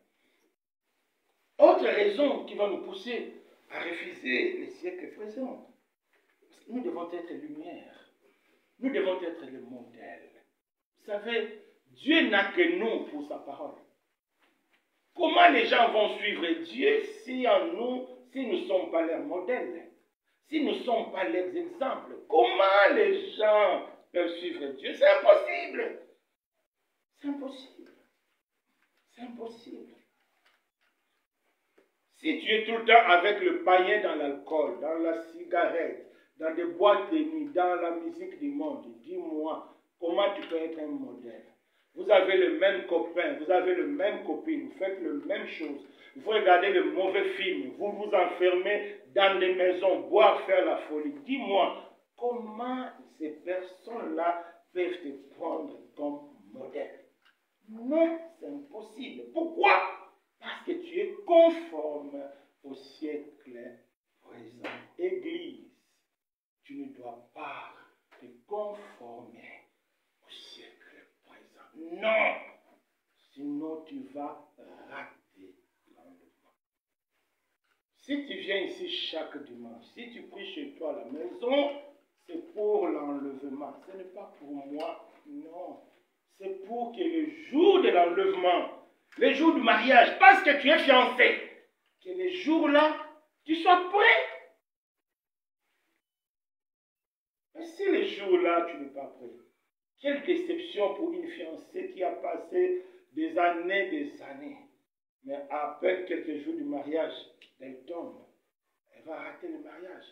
Speaker 1: Autre raison qui va nous pousser à refuser les siècles présents. Nous devons être lumière. Nous devons être le modèle. Vous savez, Dieu n'a que nous pour sa parole. Comment les gens vont suivre Dieu si nous ne sommes pas leurs modèles, si nous ne sommes pas leurs exemples? Comment les gens peuvent suivre Dieu? C'est impossible. C'est impossible. C'est impossible. Si tu es tout le temps avec le païen dans l'alcool, dans la cigarette, dans des boîtes de nuit, dans la musique du monde, dis-moi, comment tu peux être un modèle? Vous avez le même copain, vous avez le même copine, vous faites la même chose. Vous regardez le mauvais film, vous vous enfermez dans des maisons, boire, faire la folie. Dis-moi, comment ces personnes-là peuvent te prendre comme modèle? Non, c'est impossible. Pourquoi? Parce que tu es conforme au siècle présent. Église, tu ne dois pas te conformer au siècle présent. Non! Sinon, tu vas rater l'enlèvement. Si tu viens ici chaque dimanche, si tu pries chez toi à la maison, c'est pour l'enlèvement. Ce n'est pas pour moi, non. C'est pour que le jour de l'enlèvement, le jour du mariage, parce que tu es fiancé, que le jour-là, tu sois prêt. Mais si le jour-là, tu n'es pas prêt, quelle déception pour une fiancée qui a passé des années, mais à peine quelques jours du mariage, elle tombe, elle va rater le mariage.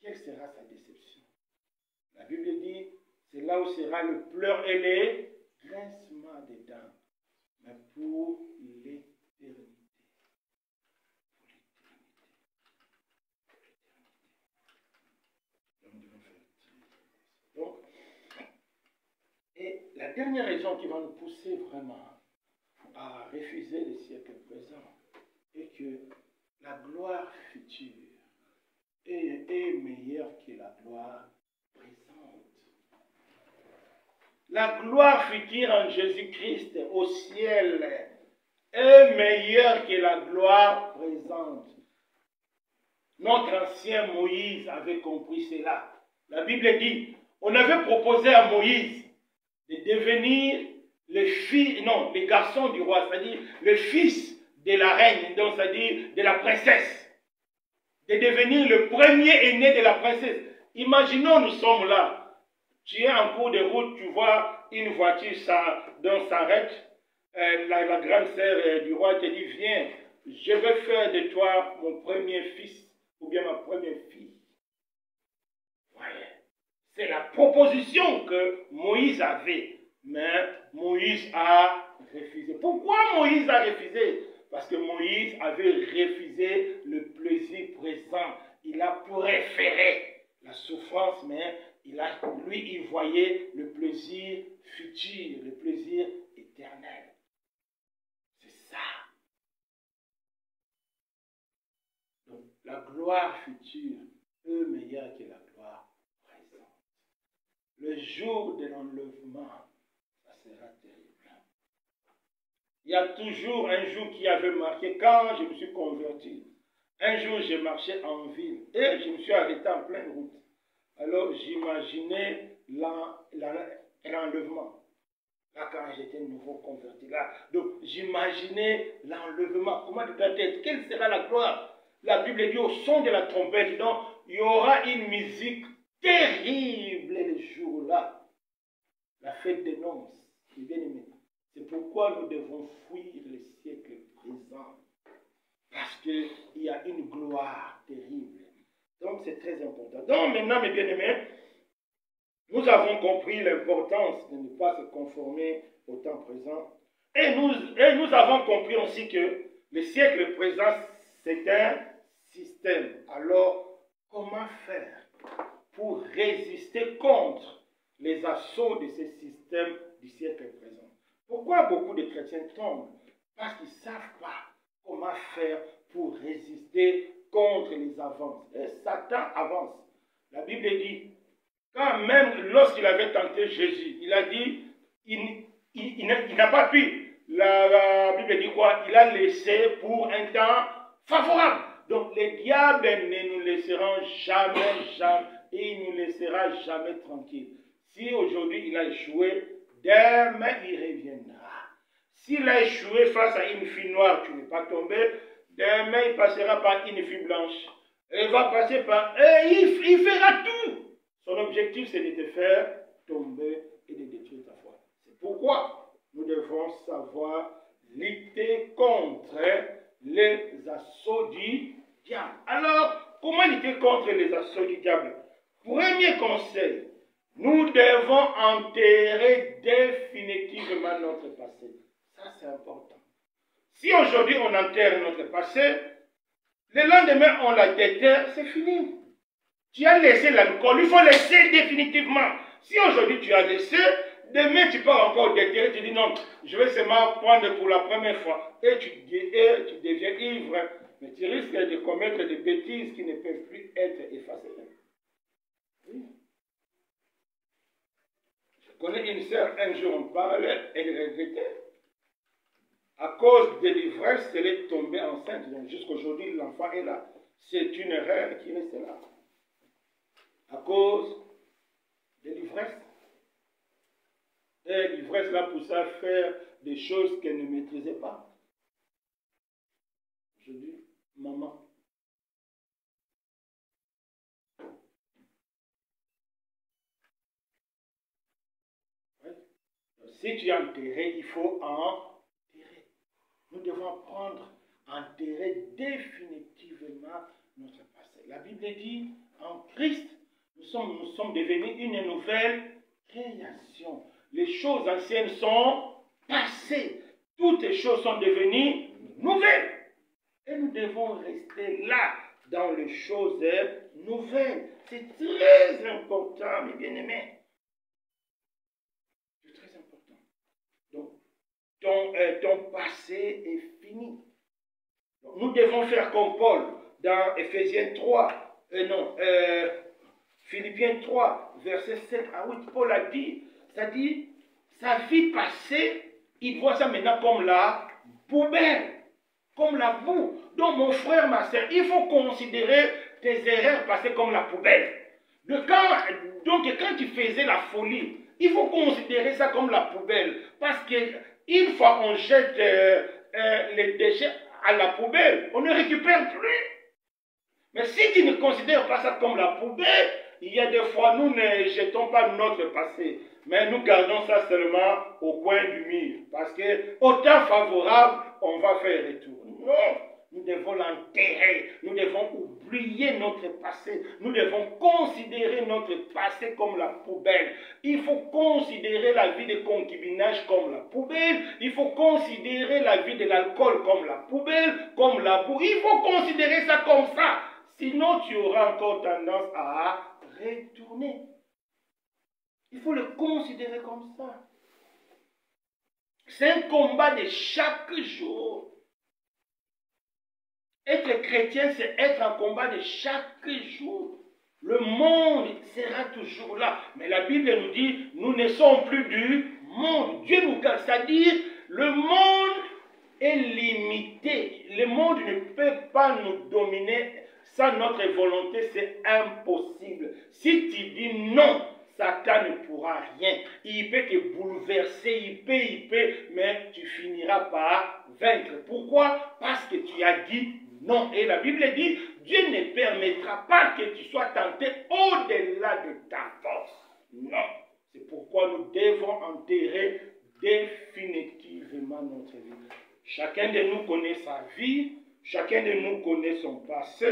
Speaker 1: Quelle sera sa déception? La Bible dit, c'est là où sera le pleur et les grincements des dents, mais pour l'éternité. Donc, et la dernière raison qui va nous pousser vraiment à refuser les siècles présents est que la gloire future est meilleure que la gloire présente. La gloire future en Jésus-Christ au ciel est meilleure que la gloire présente. Notre ancien Moïse avait compris cela. La Bible dit, on avait proposé à Moïse de devenir les garçons du roi, c'est-à-dire le fils de la reine, donc c'est-à-dire de la princesse, de devenir le premier aîné de la princesse. Imaginons, nous sommes là, tu es en cours de route, tu vois une voiture donc s'arrête, la grande sœur du roi te dit, viens, je vais faire de toi mon premier fils, ou bien ma première fille. Voyez, c'est la proposition que Moïse avait. Mais Moïse a refusé. Pourquoi Moïse a refusé? Parce que Moïse avait refusé le plaisir présent. Il a préféré la souffrance, mais lui, il voyait le plaisir futur, le plaisir éternel. C'est ça. Donc, la gloire future est meilleure que la gloire présente. Le jour de l'enlèvement, sera terrible. Il y a toujours un jour qui avait marqué, quand je me suis converti, un jour j'ai marché en ville et je me suis arrêté en pleine route. Alors j'imaginais l'enlèvement. Là, quand j'étais nouveau converti, là, donc j'imaginais l'enlèvement. Comment de la tête? Quelle sera la gloire? La Bible dit au son de la trompette, donc il y aura une musique terrible le jour-là. La fête des noces. Bien-aimés, c'est pourquoi nous devons fuir le siècle présent. Parce qu'il y a une gloire terrible. Donc c'est très important. Donc maintenant, mes bien-aimés, nous avons compris l'importance de ne pas se conformer au temps présent. Et nous avons compris aussi que le siècle présent, c'est un système. Alors, comment faire pour résister contre les assauts de ce système du siècle présent? Pourquoi beaucoup de chrétiens tombent? Parce qu'ils ne savent pas comment faire pour résister contre les avances. Et Satan avance. La Bible dit, quand même lorsqu'il avait tenté Jésus, il a dit, il n'a pas pu. La Bible dit quoi? Il a laissé pour un temps favorable. Donc les diables ne nous laisseront jamais, et il ne nous laissera jamais tranquilles. Si aujourd'hui il a échoué, demain il reviendra. S'il a échoué face à une fille noire, tu n'es pas tombé, demain il passera par une fille blanche. Il va passer par... Et il fera tout. Son objectif, c'est de te faire tomber et de détruire ta foi. C'est pourquoi nous devons savoir lutter contre les assauts du diable. Alors, comment lutter contre les assauts du diable? Premier conseil, nous devons enterrer définitivement notre passé. Ça, c'est important. Si aujourd'hui on enterre notre passé, le lendemain on la déterre, c'est fini. Tu as laissé l'alcool, il faut laisser définitivement. Si aujourd'hui tu as laissé, demain tu peux encore déterrer, tu dis non, je vais seulement prendre pour la première fois. Et tu deviens ivre, mais tu risques de commettre des bêtises qui ne peuvent plus être effacées. Oui. Je connais une sœur, un jour on parlait, elle regrettait. À cause de l'ivresse, elle est tombée enceinte. Donc jusqu'aujourd'hui, l'enfant est là. C'est une erreur qui reste là. À cause de l'ivresse. Et l'ivresse l'a poussé à faire des choses qu'elle ne maîtrisait pas. Je dis, maman. Ouais. Si tu es enterré, il faut enterrer. Nous devons apprendre à enterrer définitivement notre passé. La Bible dit, en Christ, nous sommes devenus une nouvelle création. Les choses anciennes sont passées. Toutes les choses sont devenues nouvelles. Et nous devons rester là, dans les choses nouvelles. C'est très important, mes bien-aimés. C'est très important. Donc, ton passé est fini. Donc, nous devons faire comme Paul dans Ephésiens 3. Philippiens 3, versets 7 à 8, Paul a dit, c'est-à-dire, sa vie passée, il voit ça maintenant comme la poubelle, comme la boue. Donc, mon frère, ma soeur, il faut considérer tes erreurs passées comme la poubelle. Donc, quand tu faisais la folie, il faut considérer ça comme la poubelle. Parce qu'une fois on jette les déchets à la poubelle, on ne récupère plus. Mais si tu ne considères pas ça comme la poubelle, il y a des fois, nous ne jetons pas notre passé, mais nous gardons ça seulement au coin du mur. Parce que, au temps favorable, on va faire retour. Non, nous devons l'enterrer, nous devons oublier notre passé, nous devons considérer notre passé comme la poubelle. Il faut considérer la vie de concubinage comme la poubelle, il faut considérer la vie de l'alcool comme la poubelle, comme la boue. Il faut considérer ça comme ça. Sinon, tu auras encore tendance à retourner. Il faut le considérer comme ça. C'est un combat de chaque jour. Être chrétien, c'est être un combat de chaque jour. Le monde sera toujours là. Mais la Bible nous dit, nous ne sommes plus du monde. Dieu nous garde. C'est-à-dire, le monde est limité. Le monde ne peut pas nous dominer. Sans notre volonté, c'est impossible. Si tu dis non, Satan ne pourra rien. Il peut te bouleverser, il peut, mais tu finiras par vaincre. Pourquoi? Parce que tu as dit non. Et la Bible dit, Dieu ne permettra pas que tu sois tenté au-delà de ta force. Non. C'est pourquoi nous devons enterrer définitivement notre vie. Chacun de nous connaît sa vie. Chacun de nous connaît son passé.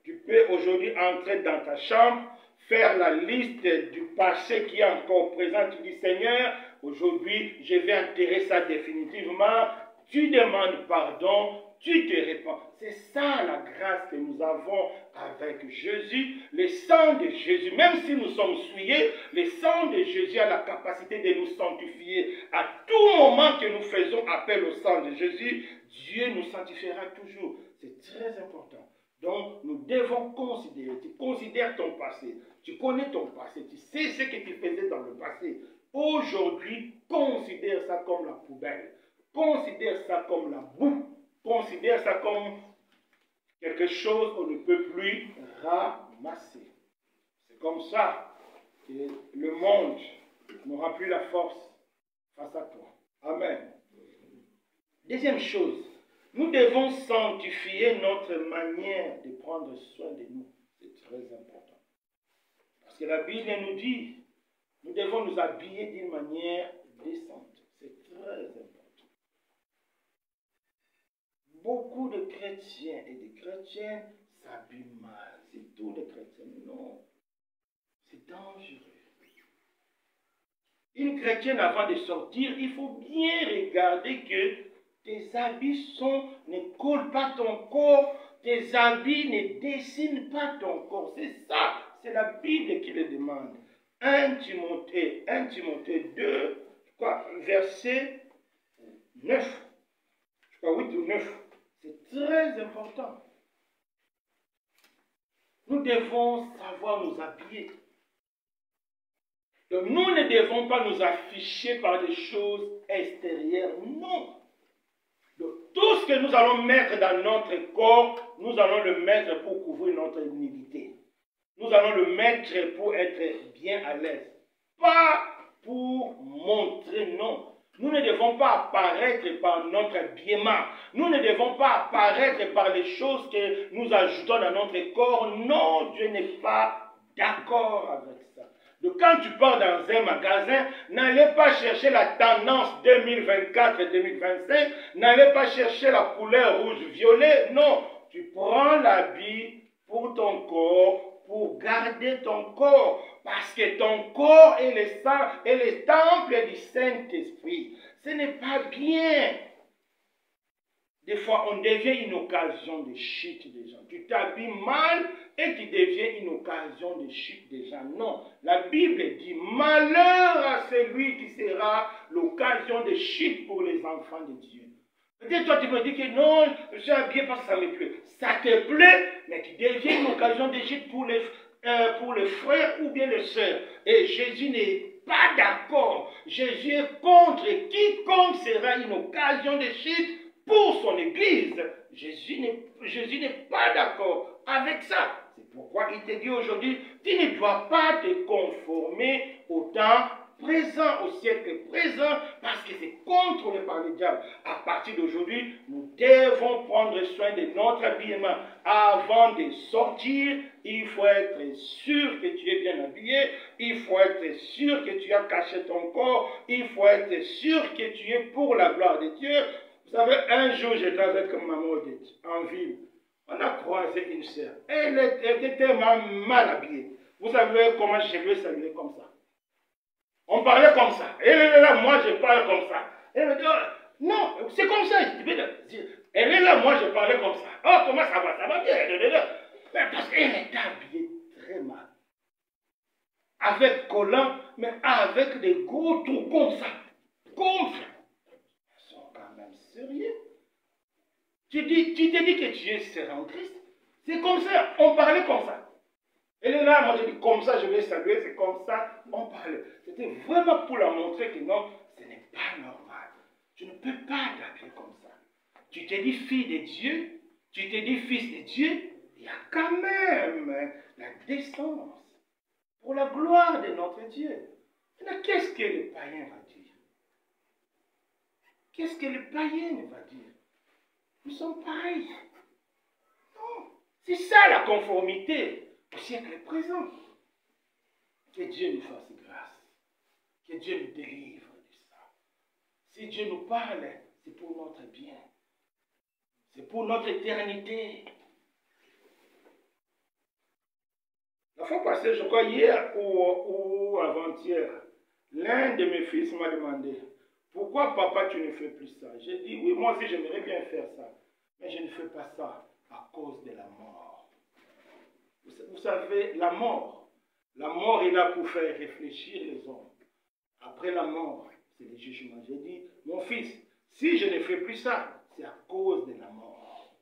Speaker 1: Tu peux aujourd'hui entrer dans ta chambre, faire la liste du passé qui est encore présent. Tu dis, Seigneur, aujourd'hui, je vais enterrer ça définitivement. Tu demandes pardon, tu te répands. C'est ça la grâce que nous avons avec Jésus. Le sang de Jésus, même si nous sommes souillés, le sang de Jésus a la capacité de nous sanctifier. À tout moment que nous faisons appel au sang de Jésus, Dieu nous sanctifiera toujours. C'est très important. Donc, nous devons considérer. Tu considères ton passé. Tu connais ton passé. Tu sais ce que tu faisais dans le passé. Aujourd'hui, considère ça comme la poubelle. Considère ça comme la boue. Considère ça comme quelque chose qu'on ne peut plus ramasser. C'est comme ça que le monde n'aura plus la force face à toi. Amen. Deuxième chose, nous devons sanctifier notre manière de prendre soin de nous. C'est très important. Parce que la Bible nous dit, nous devons nous habiller d'une manière décente. C'est très important. Beaucoup de chrétiens et de chrétiennes s'habillent mal. C'est tous les chrétiens. Non. C'est dangereux. Une chrétienne, avant de sortir, il faut bien regarder que tes habits ne collent pas ton corps, tes habits ne dessinent pas ton corps. C'est ça, c'est la Bible qui le demande. 1 Timothée 2, verset 9. 8 ou 9. C'est très important. Nous devons savoir nous habiller. Donc nous ne devons pas nous afficher par des choses extérieures. Non. Donc, tout ce que nous allons mettre dans notre corps, nous allons le mettre pour couvrir notre nudité. Nous allons le mettre pour être bien à l'aise. Pas pour montrer, non. Nous ne devons pas apparaître par notre habillement. Nous ne devons pas apparaître par les choses que nous ajoutons dans notre corps. Non, Dieu n'est pas d'accord avec ça. Donc quand tu pars dans un magasin, n'allez pas chercher la tendance 2024-2025. N'allez pas chercher la couleur rouge-violet. Non, tu prends l'habit pour ton corps, pour garder ton corps. Parce que ton corps est le temple du Saint-Esprit. Ce n'est pas bien. Des fois, on devient une occasion de chute des gens. Tu t'habilles mal et tu deviens une occasion de chute des gens. Non, la Bible dit malheur à celui qui sera l'occasion de chute pour les enfants de Dieu. Peut-être toi tu me dis que non, je suis habillé parce que ça me plaît. Ça te plaît, mais tu deviens une occasion de chute pour pour le frère ou bien les sœurs. Et Jésus n'est pas d'accord. Jésus est contre quiconque sera une occasion de chute pour son Église. Jésus n'est pas d'accord avec ça. C'est pourquoi il te dit aujourd'hui, tu ne dois pas te conformer au temps présent, au siècle présent, parce que c'est contrôlé par le diable. À partir d'aujourd'hui, nous devons prendre soin de notre habillement. Avant de sortir, il faut être sûr que tu es bien habillé, il faut être sûr que tu as caché ton corps, il faut être sûr que tu es pour la gloire de Dieu. Vous savez, un jour, j'étais avec maman Odette, en ville. On a croisé une sœur. Elle était tellement mal habillée. Vous savez comment je lui ai salué comme ça? On parlait comme ça. Elle est là, moi je parle comme ça. Elle me dit, oh, non, c'est comme ça. Elle est là, moi je parlais comme ça. Oh, comment ça va? Ça va bien. Mais parce qu'elle était habillée très mal. Avec collant, mais avec des gros trous comme ça. Comme ça. Ils sont quand même sérieux. Tu te dis que tu es sérieux en Christ. C'est comme ça, on parlait comme ça. Elle est là, moi je dis comme ça, je vais saluer, c'est comme ça, on parlait. C'était vraiment pour la montrer que non, ce n'est pas normal. Tu ne peux pas t'habiller comme ça. Tu te dis fille de Dieu, tu te dis fils de Dieu, il y a quand même la décence pour la gloire de notre Dieu. Maintenant, qu'est-ce que le païen va dire? Qu'est-ce que le païen va dire? Nous sommes pareils. Non, c'est ça la conformité au siècle présent. Que Dieu nous fasse grâce. Que Dieu nous délivre de ça. Si Dieu nous parle, c'est pour notre bien. C'est pour notre éternité. La fois passée, je crois hier ou avant-hier, l'un de mes fils m'a demandé, pourquoi papa tu ne fais plus ça? J'ai dit, oui, moi aussi j'aimerais bien faire ça. Mais je ne fais pas ça à cause de la mort. Vous savez, la mort est là pour faire réfléchir les hommes. Après la mort, c'est le jugement. J'ai dit, mon fils, si je ne fais plus ça, c'est à cause de la mort.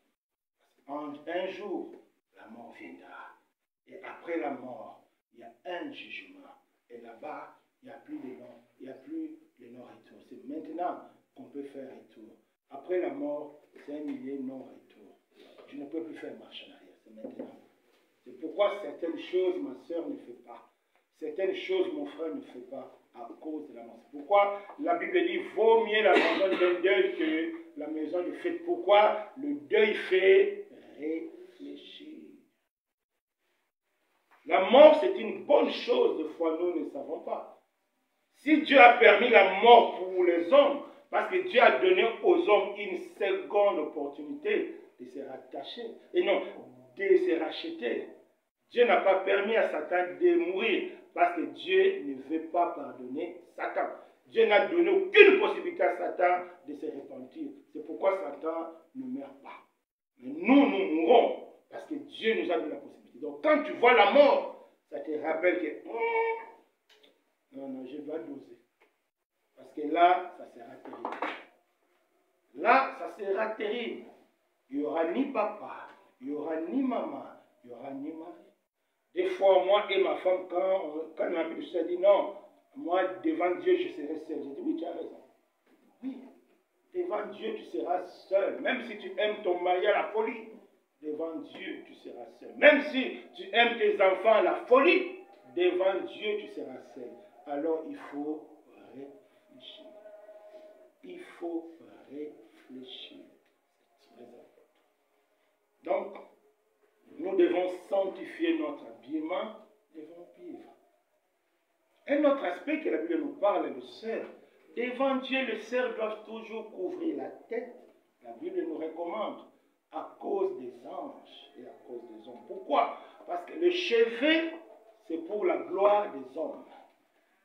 Speaker 1: Un jour, la mort viendra. Et après la mort, il y a un jugement. Et là-bas, il n'y a plus de non, il n'y a plus de non-retour. C'est maintenant qu'on peut faire retour. Après la mort, c'est un milieu non-retour. Tu ne peux plus faire marche en arrière. C'est maintenant. C'est pourquoi certaines choses, ma soeur ne fait pas. Certaines choses, mon frère ne fait pas à cause de la mort. C'est pourquoi la Bible dit, vaut mieux la maison d'un deuil que la maison de fête. Pourquoi le deuil fait réfléchir. La mort, c'est une bonne chose, des fois nous ne savons pas. Si Dieu a permis la mort pour les hommes, parce que Dieu a donné aux hommes une seconde opportunité de se rattacher, et non, de se racheter. Dieu n'a pas permis à Satan de mourir, parce que Dieu ne veut pas pardonner Satan. Dieu n'a donné aucune possibilité à Satan de se repentir. C'est pourquoi Satan ne meurt pas. Mais nous mourrons, parce que Dieu nous a donné la possibilité. Donc quand tu vois la mort, ça te rappelle que non, je dois doser. Parce que là, ça sera terrible. Là, ça sera terrible. Il n'y aura ni papa, il n'y aura ni maman, il n'y aura ni mari. Des fois, moi et ma femme, quand ma Bible se dit non, moi, devant Dieu, je serai seul. Je dis oui, tu as raison. Oui, devant Dieu, tu seras seul. Même si tu aimes ton mari à la folie, devant Dieu, tu seras seul. Même si tu aimes tes enfants à la folie, devant Dieu, tu seras seul. Alors, il faut réfléchir. Il faut réfléchir. C'est très important. Donc, nous devons sanctifier notre habillement, devons vivre. Un autre aspect que la Bible nous parle est le cerf. Devant Dieu, les cerfs doivent toujours couvrir la tête. La Bible nous recommande à cause des anges et à cause des hommes. Pourquoi? Parce que le chevet, c'est pour la gloire des hommes.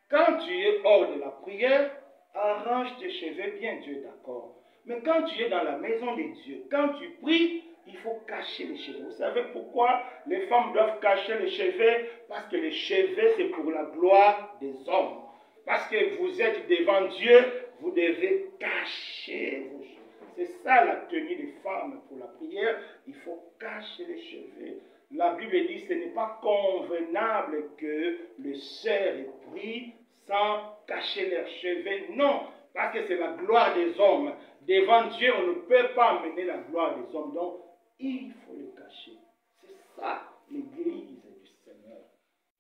Speaker 1: Quand tu es hors de la prière, arrange tes cheveux bien, Dieu est d'accord. Mais quand tu es dans la maison de Dieu, quand tu pries, il faut cacher les cheveux. Vous savez pourquoi les femmes doivent cacher les cheveux? Parce que les cheveux, c'est pour la gloire des hommes. Parce que vous êtes devant Dieu, vous devez cacher vos cheveux. C'est ça la tenue des femmes pour la prière. Il faut cacher les cheveux. La Bible dit que ce n'est pas convenable que le cerf ait pris sans cacher leurs cheveux. Non, parce que c'est la gloire des hommes. Devant Dieu, on ne peut pas amener la gloire des hommes. Donc, il faut le cacher. C'est ça, l'église du Seigneur.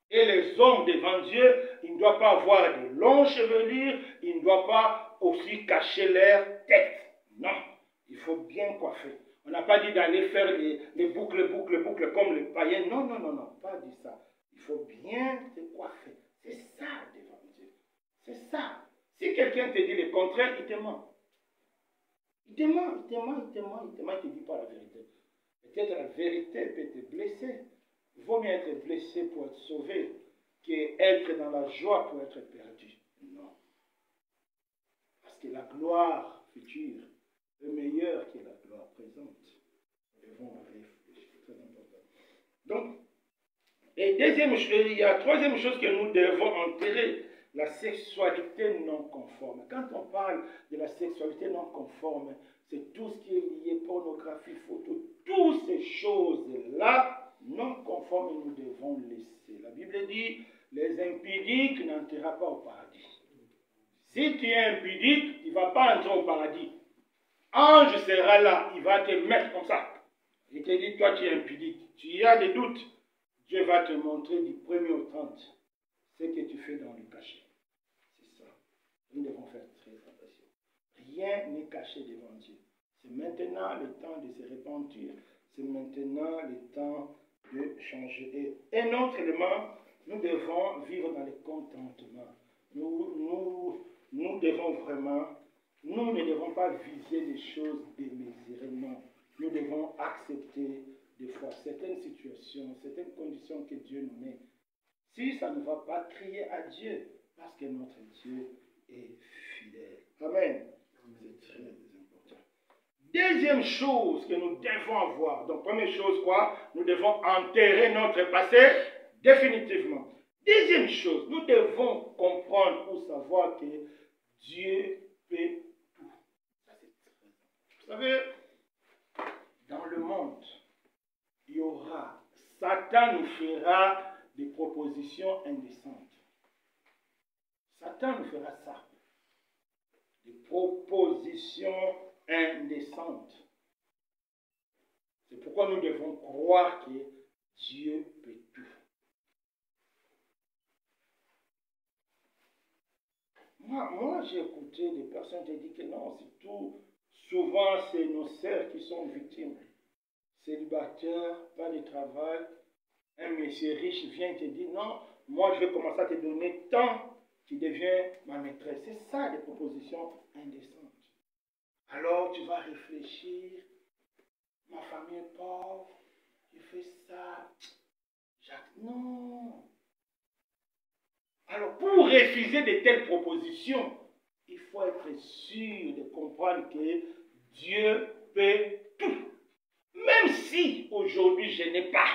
Speaker 1: Et les hommes devant Dieu, ils ne doivent pas avoir de longs chevelures, ils ne doivent pas aussi cacher leur tête. Non, il faut bien coiffer. On n'a pas dit d'aller faire les boucles comme les païens. Non, non, non, non, pas dit ça. Il faut bien te coiffer. C'est ça devant Dieu. C'est ça. Si quelqu'un te dit le contraire, il te ment. Il te ment, il te ment, il te ment, il ne te dit pas la vérité. Peut-être la vérité peut te blesser. Il vaut mieux être blessé pour être sauvé qu'être dans la joie pour être perdu. Non. Parce que la gloire future est meilleure que la gloire présente. Nous devons réfléchir, c'est très important. Donc, et il y a troisième chose que nous devons enterrer, la sexualité non conforme. Quand on parle de la sexualité non conforme, c'est tout ce qui est lié pornographie, photo, toutes ces choses-là non conformes, nous devons laisser. La Bible dit, les impudiques n'entreront pas au paradis. Si tu es impudique, tu ne vas pas entrer au paradis. Ange sera là, il va te mettre comme ça. Il te dit, toi tu es impudique, tu as des doutes. Dieu va te montrer du 1er au 30 ce que tu fais dans le cachet. C'est ça. Nous devons faire très attention. Rien n'est caché devant Dieu. C'est maintenant le temps de se repentir. C'est maintenant le temps de changer. Et un autre élément, nous devons vivre dans le contentement. Nous devons vraiment, nous ne devons pas viser des choses démesurées, non. Nous devons accepter des fois certaines situations, certaines conditions que Dieu nous met. Si ça ne va pas, crier à Dieu, parce que notre Dieu est fidèle. Amen. C'est très important. Deuxième chose que nous devons avoir, donc première chose quoi? Nous devons enterrer notre passé définitivement. Deuxième chose, nous devons comprendre ou savoir que Dieu peut tout. Ça c'est très important. Vous savez, dans le monde, il y aura, Satan nous fera des propositions indécentes. Satan nous fera ça. Des propositions indécentes. C'est pourquoi nous devons croire que Dieu peut tout. Moi j'ai écouté des personnes qui disent que non, c'est tout. Souvent, c'est nos sœurs qui sont victimes. Célibataire, pas de travail. Un monsieur riche vient te dire non, moi je vais commencer à te donner tant, tu deviens ma maîtresse. C'est ça des propositions indécentes. Alors tu vas réfléchir, ma famille est pauvre, je fais ça. Non. Alors pour refuser de telles propositions, il faut être sûr de comprendre que Dieu peut tout. Même si aujourd'hui je n'ai pas,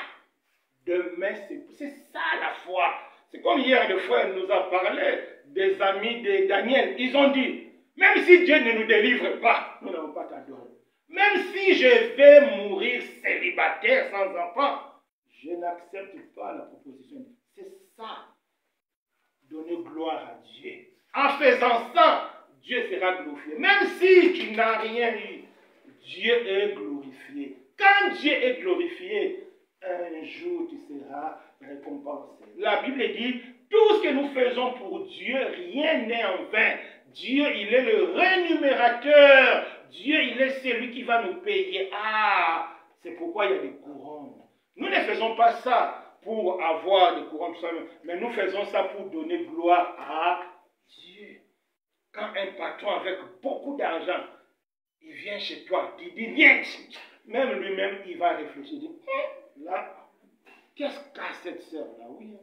Speaker 1: demain c'est ça la foi. C'est comme hier le frère nous a parlé des amis de Daniel. Ils ont dit, même si Dieu ne nous délivre pas, nous n'avons pas t'adorer. Même si je vais mourir célibataire sans enfant, je n'accepte pas la proposition. C'est ça, donner gloire à Dieu. En faisant ça, Dieu sera glorifié. Même si tu n'as rien eu, Dieu est glorifié. Quand Dieu est glorifié, un jour tu seras récompensé. La Bible dit, tout ce que nous faisons pour Dieu, rien n'est en vain. Dieu, il est le rémunérateur. Dieu, il est celui qui va nous payer. Ah, c'est pourquoi il y a des couronnes. Nous ne faisons pas ça pour avoir des couronnes, mais nous faisons ça pour donner gloire à Dieu. Quand un patron avec beaucoup d'argent, il vient chez toi, il dit, viens, même lui-même, il va réfléchir. Il dit, là, qu'est-ce qu'a cette sœur-là? Oui.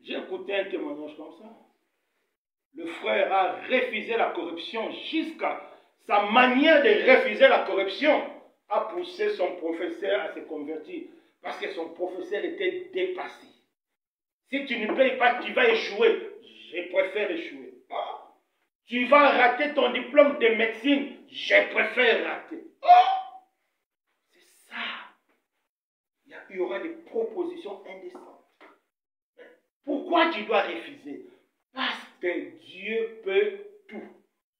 Speaker 1: J'ai écouté un témoignage comme ça. Le frère a refusé la corruption jusqu'à sa manière de refuser la corruption a poussé son professeur à se convertir parce que son professeur était dépassé. Si tu ne payes pas, tu vas échouer. Je préfère échouer. Oh, tu vas rater ton diplôme de médecine. Je préfère rater. Oh, c'est ça. il y aura des propositions indécentes. Pourquoi tu dois refuser? Parce que Dieu peut tout.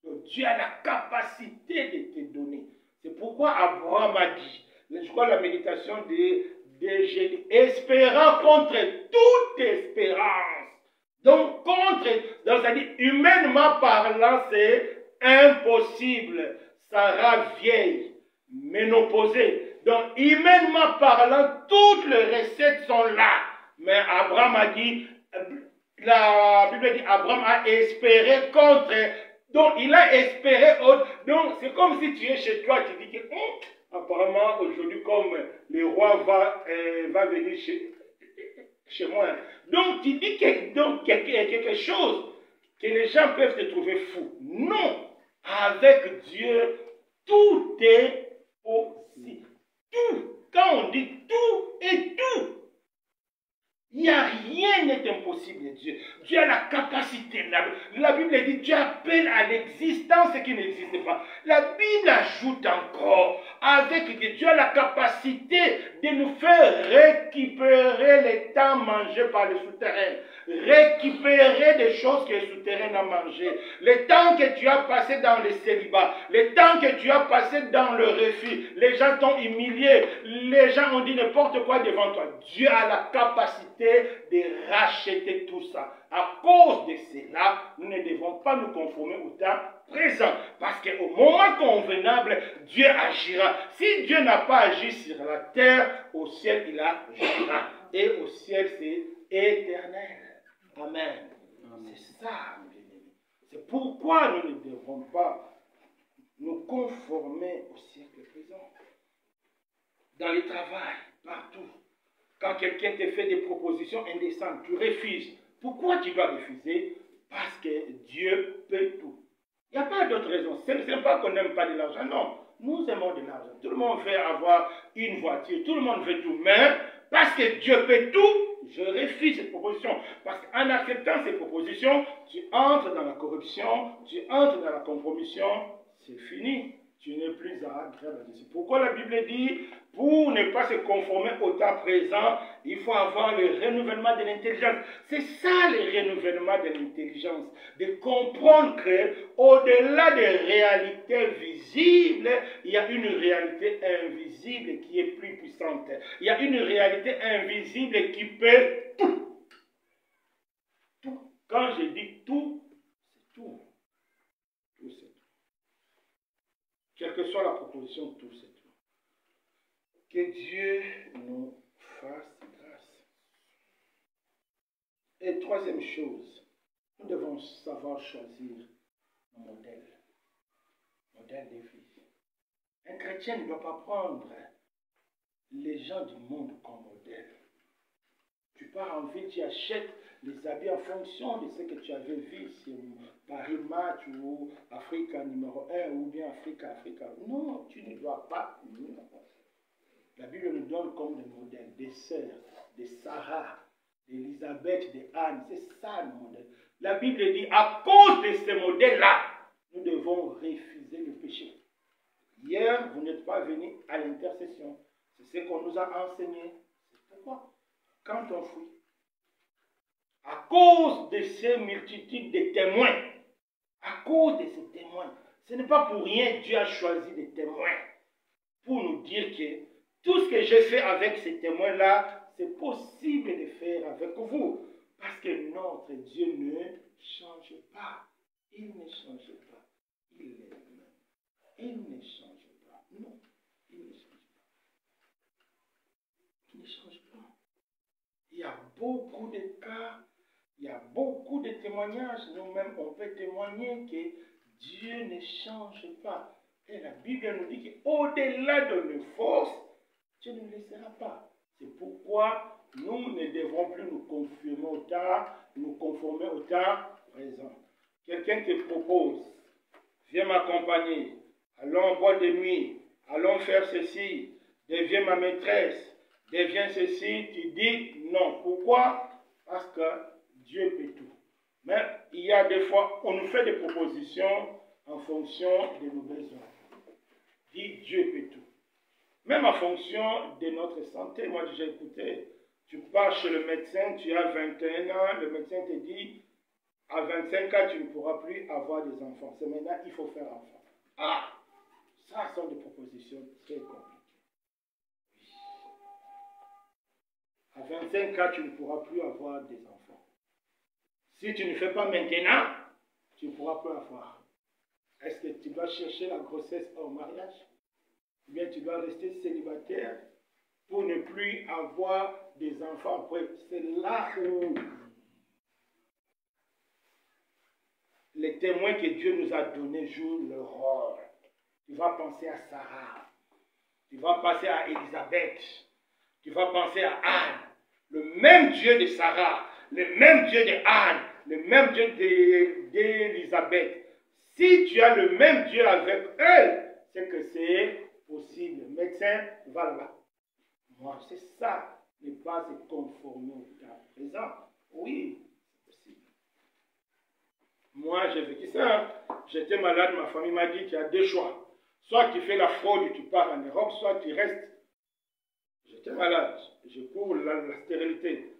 Speaker 1: Donc, Dieu a la capacité de te donner. C'est pourquoi Abraham a dit, je crois la méditation de Jésus, espérant contre toute espérance. Donc, c'est-à-dire, humainement parlant, c'est impossible. Sarah vieille, ménopausée. Donc, humainement parlant, toutes les recettes sont là. Mais Abraham a dit, la Bible dit, Abraham a espéré contre. Donc, il a espéré. Donc, c'est comme si tu es chez toi, tu dis que, apparemment, aujourd'hui, comme le roi va venir chez moi. Donc, tu dis qu'il y a quelque chose que les gens peuvent te trouver fou. Non. Avec Dieu, tout est possible. Tout. Quand on dit tout est tout. Il n'y a rien n'est impossible de Dieu. Dieu a la capacité. La Bible dit Dieu appelle à l'existence ce qui n'existe pas. La Bible ajoute encore avec que Dieu a la capacité de nous faire récupérer les temps mangés par les souterrains. Récupérer des choses que les souterrains ont mangées. Les temps que tu as passé dans le célibat. Les temps que tu as passé dans le refus. Les gens t'ont humilié. Les gens ont dit n'importe quoi devant toi. Dieu a la capacité de racheter tout ça. À cause de cela, nous ne devons pas nous conformer au temps présent. Parce qu'au moment convenable, Dieu agira. Si Dieu n'a pas agi sur la terre, au ciel, il agira. Et au ciel, c'est éternel. Amen. C'est ça, mes bien-aimés. C'est pourquoi nous ne devons pas nous conformer au siècle présent. Dans le travail, partout. Quand quelqu'un te fait des propositions indécentes, tu refuses. Pourquoi tu dois refuser? Parce que Dieu peut tout. Il n'y a pas d'autre raison. Ce n'est pas qu'on n'aime pas de l'argent. Non, nous aimons de l'argent. Tout le monde veut avoir une voiture. Tout le monde veut tout. Mais parce que Dieu peut tout, je refuse cette proposition. Parce qu'en acceptant ces propositions, tu entres dans la corruption, tu entres dans la compromission. C'est fini. Tu n'es plus agréable. C'est pourquoi la Bible dit, pour ne pas se conformer au temps présent, il faut avoir le renouvellement de l'intelligence. C'est ça le renouvellement de l'intelligence. De comprendre qu'au-delà des réalités visibles, il y a une réalité invisible qui est plus puissante. Il y a une réalité invisible qui peut tout. Tout. Quand je dis tout, c'est tout. Tout, c'est tout. Quelle que soit la proposition, tout c'est tout. Que Dieu nous fasse grâce. Et troisième chose, nous devons savoir choisir nos modèles. Modèle de vie. Un chrétien ne doit pas prendre les gens du monde comme modèle. Tu pars en ville, tu achètes les habits en fonction de ce que tu avais vu sur Paris Match ou Africa numéro 1 ou bien Africa. Non, tu ne dois pas. Non. La Bible nous donne comme des modèles, des sœurs, des Sarah, d'Élisabeth, des Anne. C'est ça le modèle. La Bible dit, à cause de ces modèles-là, nous devons refuser le péché. Hier, vous n'êtes pas venus à l'intercession. C'est ce qu'on nous a enseigné. C'est pourquoi. Quand on fuit, à cause de ces multitudes de témoins, à cause de ces témoins, ce n'est pas pour rien que Dieu a choisi des témoins pour nous dire que tout ce que j'ai fait avec ces témoins-là, c'est possible de faire avec vous. Parce que notre Dieu ne change pas. Il ne change pas. Il est le même. Il ne change pas. Non, il ne change pas. Il ne change pas. Il y a beaucoup de cas, il y a beaucoup de témoignages. Nous-mêmes, on peut témoigner que Dieu ne change pas. Et la Bible nous dit qu'au-delà de nos forces, Dieu ne nous laissera pas. C'est pourquoi nous ne devrons plus nous conformer au temps présent. Quelqu'un te propose, viens m'accompagner, allons boire de nuit, allons faire ceci, deviens ma maîtresse, deviens ceci, tu dis non. Pourquoi? Parce que Dieu peut tout. Mais il y a des fois, on nous fait des propositions en fonction de nos besoins. Dis Dieu peut tout. Même en fonction de notre santé. Moi, j'ai écouté, tu pars chez le médecin, tu as 21 ans, le médecin te dit, à 25 ans, tu ne pourras plus avoir des enfants. C'est maintenant, il faut faire enfant. Ah, ça sont des propositions très compliquées. À 25 ans, tu ne pourras plus avoir des enfants. Si tu ne fais pas maintenant, tu ne pourras plus avoir. Est-ce que tu dois chercher la grossesse hors mariage? Ou bien tu dois rester célibataire pour ne plus avoir des enfants après? C'est là où les témoins que Dieu nous a donnés jouent leur rôle. Tu vas penser à Sarah. Tu vas penser à Élisabeth. Tu vas penser à Anne. Le même Dieu de Sarah, le même Dieu de Anne, le même Dieu d'Élisabeth. Si tu as le même Dieu avec elle, c'est que c'est possible. Le médecin va là. Moi, c'est ça. Ne pas se conformer au temps présent. Oui, c'est possible. Moi, j'ai vécu ça. J'étais malade, ma famille m'a dit qu'il y a deux choix. Soit tu fais la fraude et tu pars en Europe, soit tu restes. J'étais malade. Je cours la stérilité.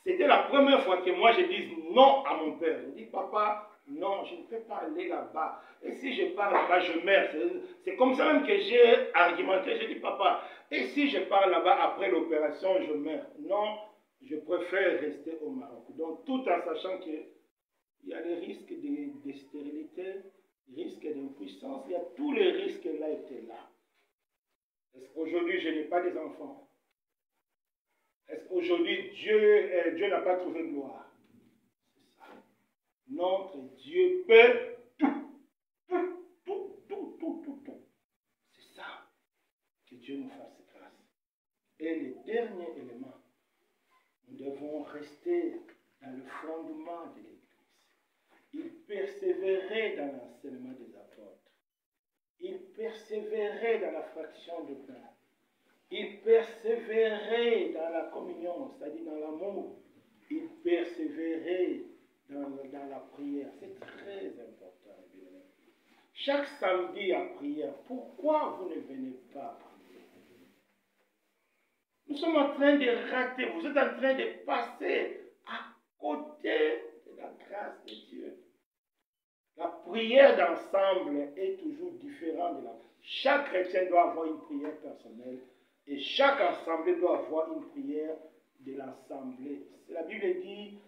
Speaker 1: C'était la première fois que moi je dis non à mon père. Je dis, papa, non, je ne peux pas aller là-bas. Et si je pars là-bas, je meurs. C'est comme ça même que j'ai argumenté. J'ai dit, papa, et si je pars là-bas après l'opération, je meurs? Non, je préfère rester au Maroc. Donc, tout en sachant qu'il y a les risques de stérilité, les risques d'impuissance, il y a tous les risques là étaient là. Est-ce qu'aujourd'hui, je n'ai pas des enfants? Est-ce qu'aujourd'hui, Dieu n'a pas trouvé gloire? C'est ça. Notre Dieu peut tout. C'est ça. Que Dieu nous fasse grâce. Et le dernier élément, nous devons rester dans le fondement de l'Église. Il persévérait dans l'enseignement des apôtres. Il persévérait dans la fraction de pain. Il persévérait dans la communion, c'est-à-dire dans l'amour. Il persévérait dans la prière. C'est très important, bien. Chaque samedi à prière, pourquoi vous ne venez pas prier? Nous sommes en train de rater, vous êtes en train de passer à côté de la grâce de Dieu. La prière d'ensemble est toujours différente de la... Chaque chrétien doit avoir une prière personnelle. Et chaque assemblée doit avoir une prière de l'assemblée. La Bible dit,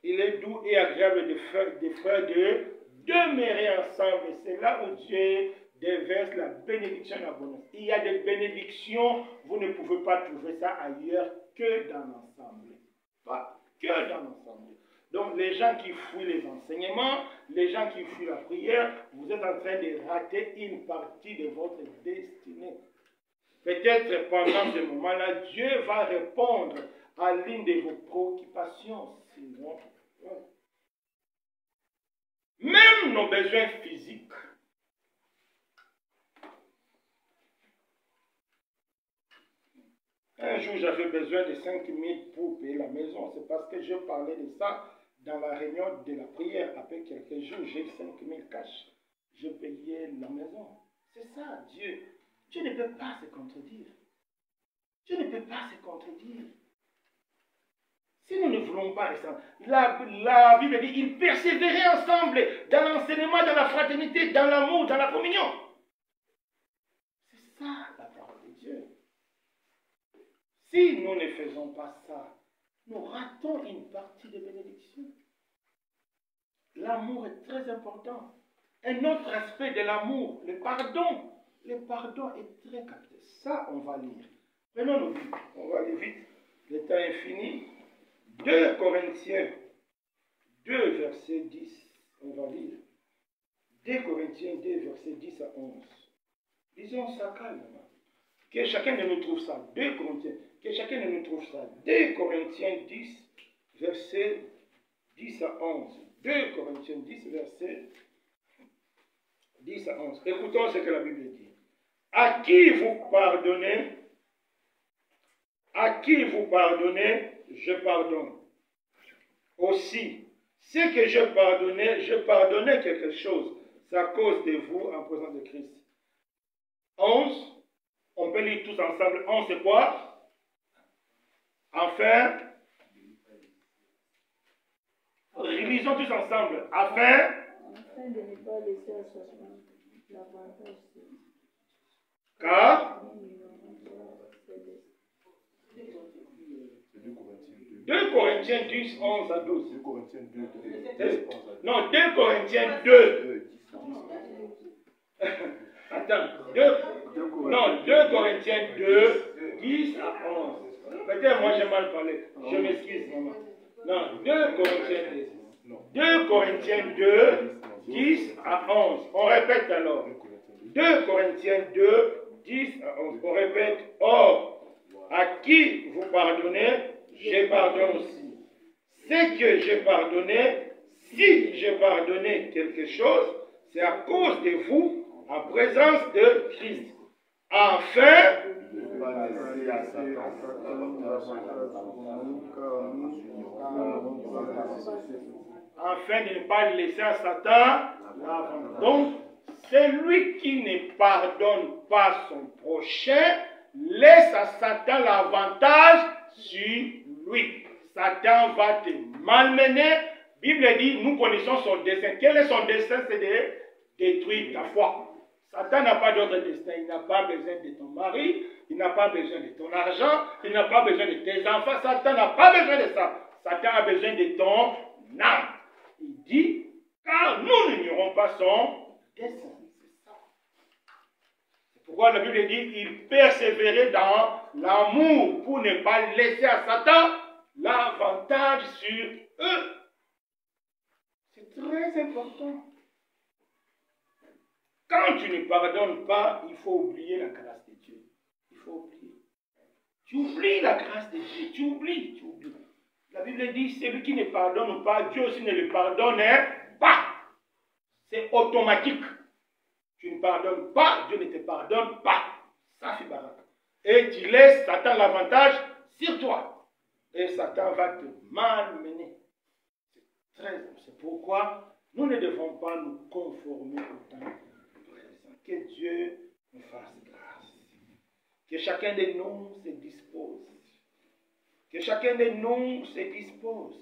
Speaker 1: il est doux et agréable des frères de demeurer ensemble. Et c'est là où Dieu déverse la bénédiction en abondance. Il y a des bénédictions, vous ne pouvez pas trouver ça ailleurs que dans l'assemblée. Pas que dans l'assemblée. Donc les gens qui fuient les enseignements, les gens qui fuient la prière, vous êtes en train de rater une partie de votre destinée. Peut-être pendant ce moment-là, Dieu va répondre à l'une de vos préoccupations. Sinon, ouais. Même nos besoins physiques. Un jour, j'avais besoin de 5 000 pour payer la maison. C'est parce que je parlais de ça dans la réunion de la prière. Après quelques jours, j'ai 5 000 cash. Je payais la maison. C'est ça, Dieu. Dieu ne peut pas se contredire. Dieu ne peut pas se contredire. Si nous ne voulons pas rester, la Bible dit, ils persévéraient ensemble dans l'enseignement, dans la fraternité, dans l'amour, dans la communion. C'est ça la parole de Dieu. Si nous ne faisons pas ça, nous ratons une partie de bénédiction. L'amour est très important. Un autre aspect de l'amour, le pardon. Le pardon est très capté. Ça, on va lire. Prenons-nous vite. On va aller vite. Le temps est fini. 2 Corinthiens 2, verset 10. On va lire. 2 Corinthiens 2, verset 10 à 11. Disons ça calmement. Que chacun de nous trouve ça. 2 Corinthiens. Que chacun de nous trouve ça. 2 Corinthiens 10, verset 10 à 11. 2 Corinthiens 10, verset 10 à 11. Écoutons ce que la Bible dit. À qui vous pardonnez, je pardonne. Aussi, ce que je pardonnais quelque chose, c'est à cause de vous en présence de Christ. 11. On peut lire tous ensemble. 11, c'est quoi? Enfin, relisons tous ensemble. Afin
Speaker 2: de ne pas laisser à Satan l'avantage.
Speaker 1: Car 2 Corinthiens 10, 11 à 12.
Speaker 3: 2 Corinthiens 2,
Speaker 1: Non, 2 Corinthiens 2. Attends, 2 Corinthiens 2, 10 à 11. Peut-être moi j'ai mal parlé. Je m'excuse, maman. Non, 2 Corinthiens 2. 2 Corinthiens 2, 10 à 11. On répète alors. 2 Corinthiens 2, 10 à 11. On répète. Or, à qui vous pardonnez, je pardonne aussi. Ce que j'ai pardonné, si j'ai pardonné quelque chose, c'est à cause de vous, en présence de Christ. Afin de ne pas laisser à Satan l'avantage. Donc, celui qui ne pardonne pas son prochain laisse à Satan l'avantage sur lui. Satan va te malmener. La Bible dit, nous connaissons son dessein. Quel est son dessein? C'est de détruire ta foi. Satan n'a pas d'autre destin. Il n'a pas besoin de ton mari, il n'a pas besoin de ton argent, il n'a pas besoin de tes enfants. Satan n'a pas besoin de ça. Satan a besoin de ton âme. Il dit, car nous n'ignorons pas son dessein. Pourquoi la Bible dit il persévérait dans l'amour pour ne pas laisser à Satan l'avantage sur eux. C'est très important. Quand tu ne pardonnes pas, il faut oublier la grâce de Dieu. Il faut oublier. Tu oublies la grâce de Dieu. Tu oublies. La Bible dit celui qui ne pardonne pas, Dieu aussi ne le pardonne pas. C'est automatique. Tu ne pardonnes pas, Dieu ne te pardonne pas. Ça fait baraka. Et tu laisses Satan l'avantage sur toi. Et Satan va te malmener. C'est pourquoi nous ne devons pas nous conformer au temps présent. Que Dieu nous fasse grâce. Que chacun de nous se dispose. Que chacun de nous se dispose.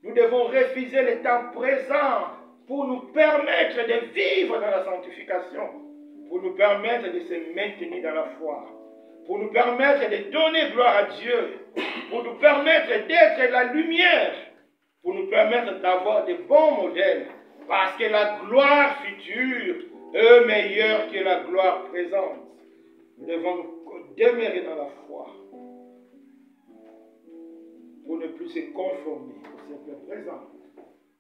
Speaker 1: Nous devons refuser le temps présent pour nous permettre de vivre dans la sanctification, pour nous permettre de se maintenir dans la foi, pour nous permettre de donner gloire à Dieu, pour nous permettre d'être la lumière, pour nous permettre d'avoir de bons modèles, parce que la gloire future est meilleure que la gloire présente. Nous devons demeurer dans la foi, pour ne plus se conformer au siècle présent.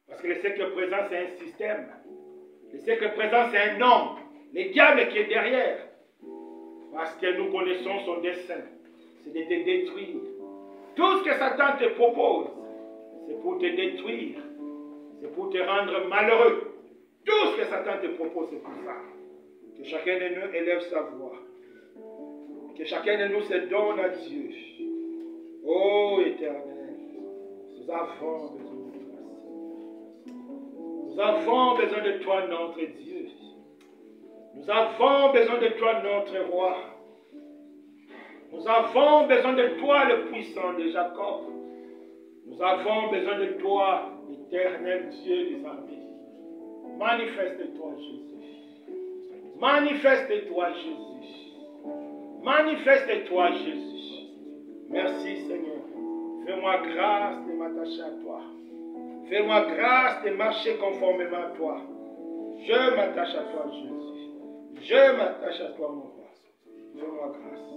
Speaker 1: Parce que le siècle présent, c'est un système. Le siècle présent, c'est un homme. Le diable qui est derrière. Parce que nous connaissons son dessein. C'est de te détruire. Tout ce que Satan te propose, c'est pour te détruire. C'est pour te rendre malheureux. Tout ce que Satan te propose, c'est pour ça. Que chacun de nous élève sa voix. Que chacun de nous se donne à Dieu. Ô Éternel, nous avons besoin de toi. Nous avons besoin de toi, notre Dieu. Nous avons besoin de toi, notre roi. Nous avons besoin de toi, le puissant de Jacob. Nous avons besoin de toi, éternel Dieu des armées. Manifeste-toi, Jésus. Manifeste-toi, Jésus. Manifeste-toi, Jésus. Merci, Seigneur. Fais-moi grâce de m'attacher à toi. Fais-moi grâce de marcher conformément à toi. Je m'attache à toi, Jésus. Je m'attache à toi, mon roi. Fais-moi grâce.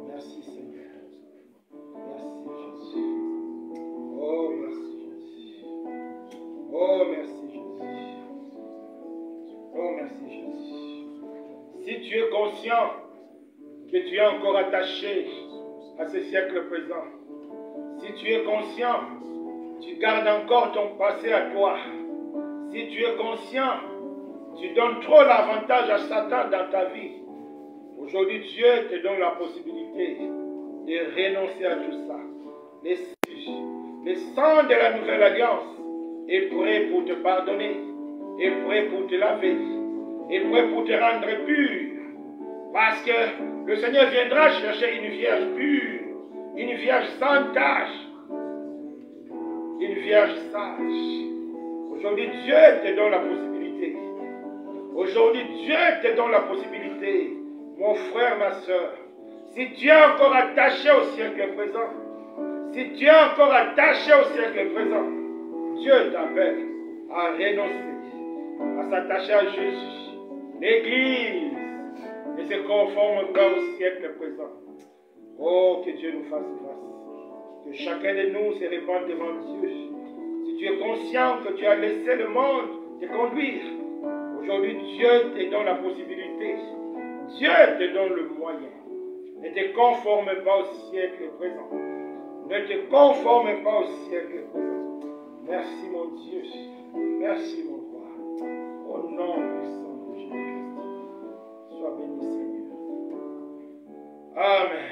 Speaker 1: Merci, Seigneur. Merci, Jésus. Oh, merci, Jésus. Oh, merci, Jésus. Oh, merci, Jésus. Si tu es conscient que tu es encore attaché à ce siècle présent, si tu es conscient, tu gardes encore ton passé à toi. Si tu es conscient, tu donnes trop l'avantage à Satan dans ta vie. Aujourd'hui, Dieu te donne la possibilité de renoncer à tout ça. Le sang de la nouvelle alliance est prêt pour te pardonner, est prêt pour te laver, est prêt pour te rendre pur. Parce que le Seigneur viendra chercher une vierge pure, une vierge sans tache, une vierge sage. Aujourd'hui, Dieu te donne la possibilité. Aujourd'hui, Dieu te donne la possibilité, mon frère, ma soeur. Si tu es encore attaché au siècle présent, si tu es encore attaché au siècle présent, Dieu t'appelle à renoncer, à s'attacher à Jésus. L'Église ne se conforme pas au siècle présent. Oh, que Dieu nous fasse grâce. Que chacun de nous se répande devant Dieu. Si tu es conscient que tu as laissé le monde te conduire, aujourd'hui Dieu te donne la possibilité. Dieu te donne le moyen. Ne te conforme pas au siècle présent. Ne te conforme pas au siècle présent. Merci mon Dieu. Merci mon roi. Au nom puissant de Jésus-Christ. Sois béni Seigneur. Amen.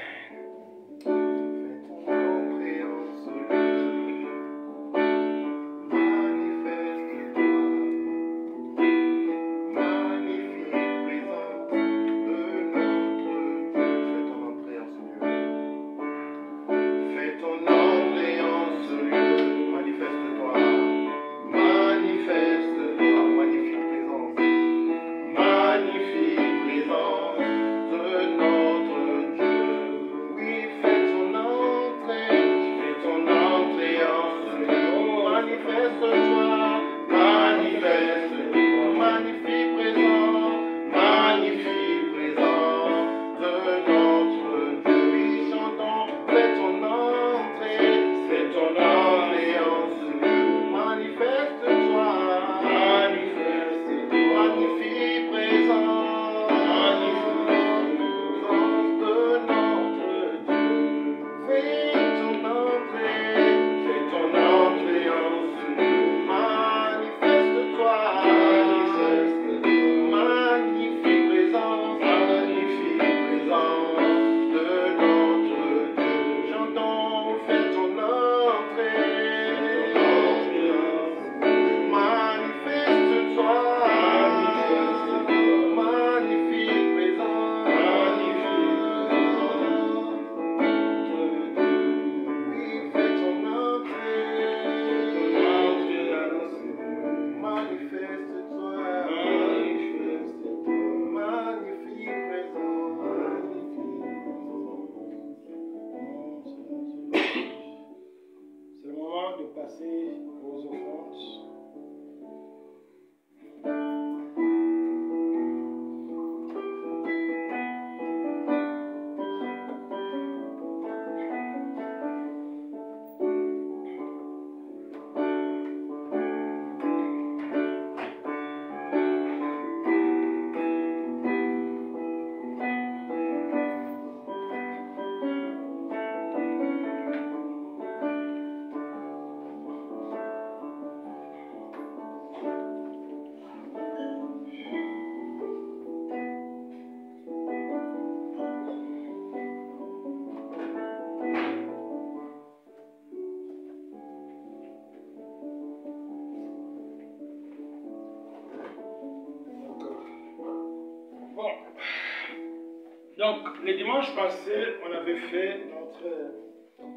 Speaker 1: Donc, le dimanche passé, on avait fait notre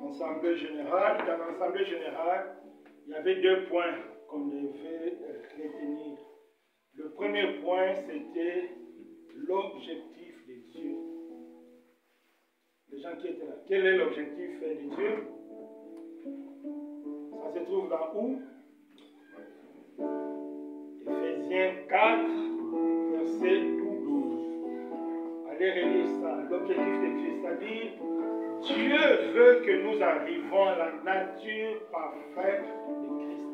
Speaker 1: assemblée générale. Dans l'assemblée générale, il y avait 2 points qu'on devait retenir. Le premier point, c'était l'objectif de Dieu. Les gens qui étaient là, quel est l'objectif de Dieu? Ça se trouve dans où? Éphésiens 4, verset 12. Allez relire ça. L'objectif de Dieu, c'est-à-dire, Dieu veut que nous arrivions à la nature parfaite de Christ.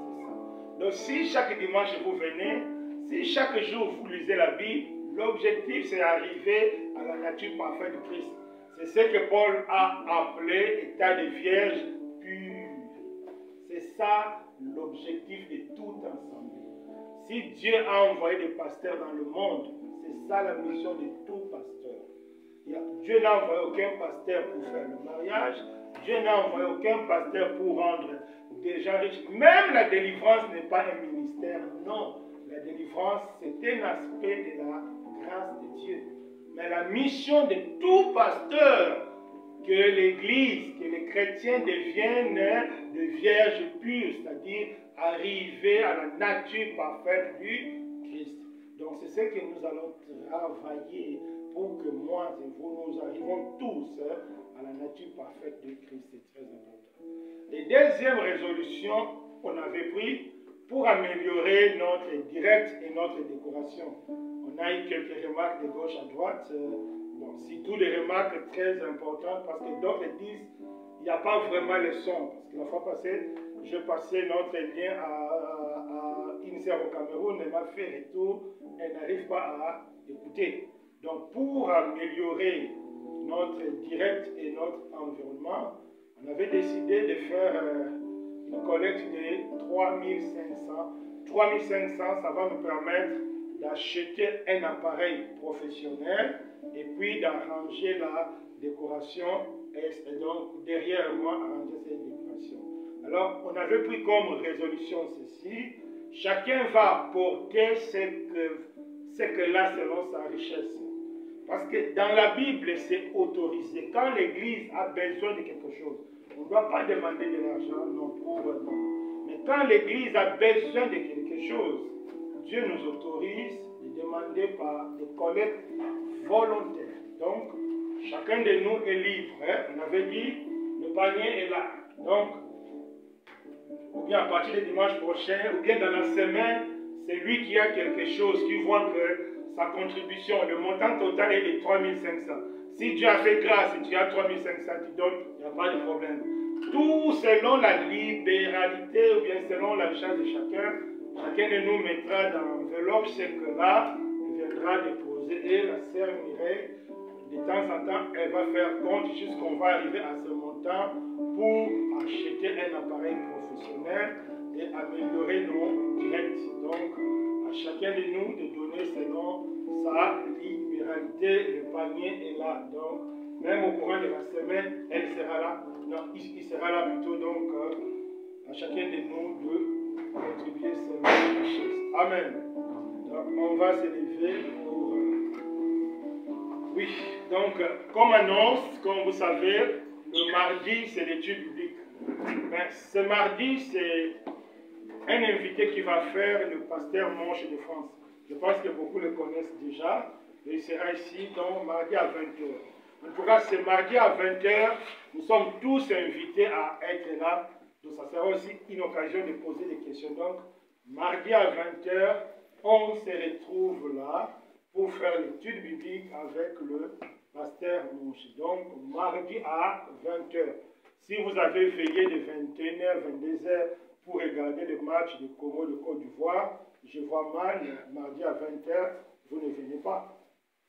Speaker 1: C'est ça. Donc si chaque dimanche vous venez, si chaque jour vous lisez la Bible, l'objectif c'est d'arriver à la nature parfaite de Christ. C'est ce que Paul a appelé état de vierge pure. C'est ça l'objectif de tout ensemble. Si Dieu a envoyé des pasteurs dans le monde, c'est ça la mission de tout pasteur. Dieu n'a envoyé aucun pasteur pour faire le mariage. Dieu n'a envoyé aucun pasteur pour rendre des gens riches. Même la délivrance n'est pas un ministère, non. La délivrance, c'est un aspect de la grâce de Dieu. Mais la mission de tout pasteur, que l'Église, que les chrétiens deviennent des vierges pures, c'est-à-dire arriver à la nature parfaite du Christ. Donc c'est ce que nous allons travailler pour que moi et vous, nous arrivons tous à la nature parfaite du Christ. C'est très important. Les deuxième résolution qu'on avait pris pour améliorer notre direct et notre décoration. On a eu quelques remarques de gauche à droite. Bon, c'est toutes des remarques très importantes parce que d'autres disent qu'il n'y a pas vraiment le son. Parce que la fois passée, je passais notre lien à une sœur au Cameroun, elle m'a fait retour, elle n'arrive pas à écouter. Donc pour améliorer notre direct et notre environnement, on avait décidé de faire une collecte de 3500. 3500, ça va nous permettre d'acheter un appareil professionnel et puis d'arranger la décoration et donc derrière moi arranger cette décoration. Alors on avait pris comme résolution ceci, chacun va porter ce que là selon sa richesse. Parce que dans la Bible c'est autorisé. Quand l'église a besoin de quelque chose, on ne doit pas demander de l'argent non pour non. Mais quand l'église a besoin de quelque chose, Dieu nous autorise de demander par des collectes volontaires. Donc, chacun de nous est libre. On avait dit, le panier est là. Donc, ou bien à partir du dimanche prochain, ou bien dans la semaine, c'est lui qui a quelque chose, qui voit que sa contribution, le montant total est de 3500. Si Dieu a fait grâce et tu as 3500, tu donnes, il n'y a pas de problème. Tout selon la libéralité ou bien selon la richesse de chacun. Chacun de nous mettra dans l'enveloppe ce que là, il viendra déposer et la sœur Mireille, de temps en temps, elle va faire compte jusqu'on va arriver à ce montant pour acheter un appareil professionnel et améliorer nos directs. Donc, à chacun de nous de donner selon sa libéralité, le panier est là. Donc, même au courant de la semaine, elle sera là. Non, il sera là plutôt. Donc, à chacun de nous de contribuer selon la richesse. Amen. Donc, on va se lever pour... Oui, donc, comme annonce, comme vous savez, le mardi, c'est l'étude biblique. Mais ce mardi, c'est un invité qui va faire le pasteur Monche de France. Je pense que beaucoup le connaissent déjà. Il sera ici, donc, mardi à 20h. En tout cas, ce mardi à 20h, nous sommes tous invités à être là. Donc, ça sera aussi une occasion de poser des questions. Donc, mardi à 20h, on se retrouve là pour faire l'étude biblique avec le pasteur Mouchi. Donc, mardi à 20h. Si vous avez veillé de 21h, 22h pour regarder le match de Congo de Côte d'Ivoire, je vois mal, mardi à 20h, vous ne venez pas.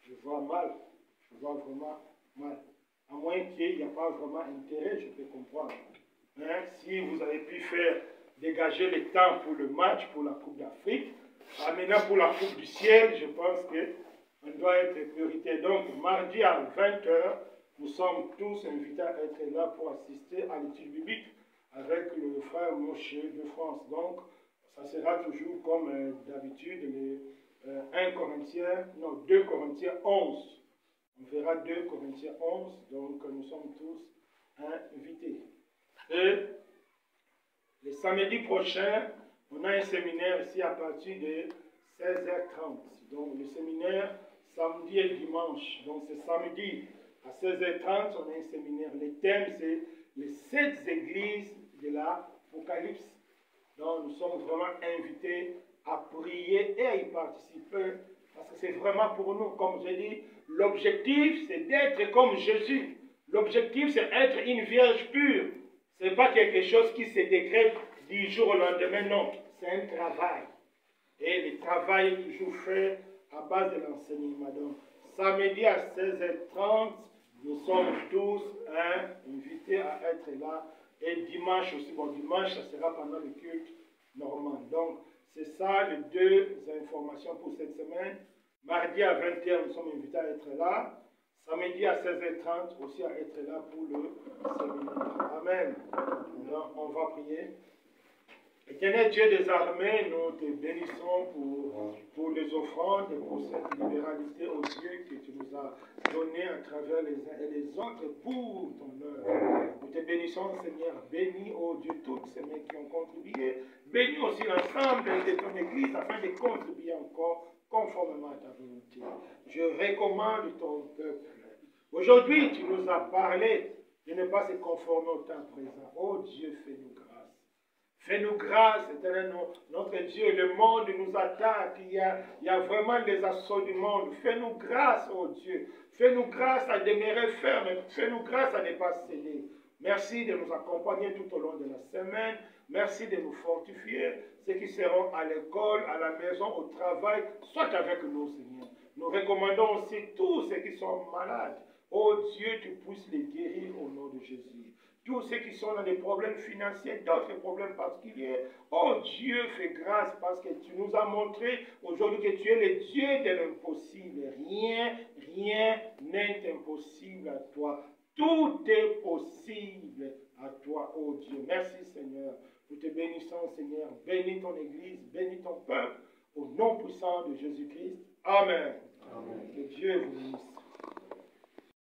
Speaker 1: Je vois mal. Je vois vraiment mal. À moins qu'il n'y ait pas vraiment intérêt, je peux comprendre. Hein? Si vous avez pu faire dégager le temps pour le match, pour la Coupe d'Afrique, maintenant pour la Coupe du Ciel, je pense qu'on doit être prioritaire. Donc, mardi à 20h, nous sommes tous invités à être là pour assister à l'étude biblique avec le frère Moshe de France. Donc, ça sera toujours comme d'habitude, 2 Corinthiens 11. On verra 2 Corinthiens 11, donc nous sommes tous invités. Et le samedi prochain, on a un séminaire ici à partir de 16h30. Donc le séminaire samedi et dimanche. Donc c'est samedi à 16h30, on a un séminaire. Le thème c'est les 7 églises de l'Apocalypse. Donc nous sommes vraiment invités à prier et à y participer parce que c'est vraiment pour nous. Comme j'ai dit, l'objectif c'est d'être comme Jésus. L'objectif c'est être une vierge pure. Ce n'est pas quelque chose qui se décrète du jour au lendemain, non. C'est un travail. Et le travail est toujours fait à base de l'enseignement. Donc, samedi à 16h30, nous sommes tous invités à être là. Et dimanche aussi. Bon, dimanche, ça sera pendant le culte normal. Donc, c'est ça les 2 informations pour cette semaine. Mardi à 20h, nous sommes invités à être là. Samedi à 16h30, aussi à être là pour le séminaire. Amen. Donc, on va prier. Éternel Dieu des armées, nous te bénissons pour les offrandes. offrandes et pour cette libéralité, ô Dieu, que tu nous as donnée à travers les uns et les autres pour ton œuvre. Nous te bénissons, Seigneur. Bénis, ô Dieu, toutes ces mains qui ont contribué. Bénis aussi l'ensemble de ton Église afin de contribuer encore conformément à ta volonté. Je recommande ton peuple. Aujourd'hui, tu nous as parlé de ne pas se conformer au temps présent. Oh Dieu, fais-nous grâce. Fais-nous grâce, éternel, notre Dieu. Le monde nous attaque. Il y a vraiment des assauts du monde. Fais-nous grâce, oh Dieu. Fais-nous grâce à demeurer ferme. Fais-nous grâce à ne pas céder. Merci de nous accompagner tout au long de la semaine. Merci de nous fortifier. Ceux qui seront à l'école, à la maison, au travail, sois avec nous, Seigneur. Nous recommandons aussi tous ceux qui sont malades. Oh Dieu, tu puisses les guérir au nom de Jésus. Tous ceux qui sont dans des problèmes financiers, d'autres problèmes particuliers. Oh Dieu, fais grâce parce que tu nous as montré aujourd'hui que tu es le Dieu de l'impossible. Rien n'est impossible à toi. Tout est possible à toi, oh Dieu. Merci Seigneur. Nous te bénissons Seigneur. Bénis ton Église, bénis ton peuple. Au nom puissant de Jésus-Christ. Amen. Amen. Que Dieu vous bénisse.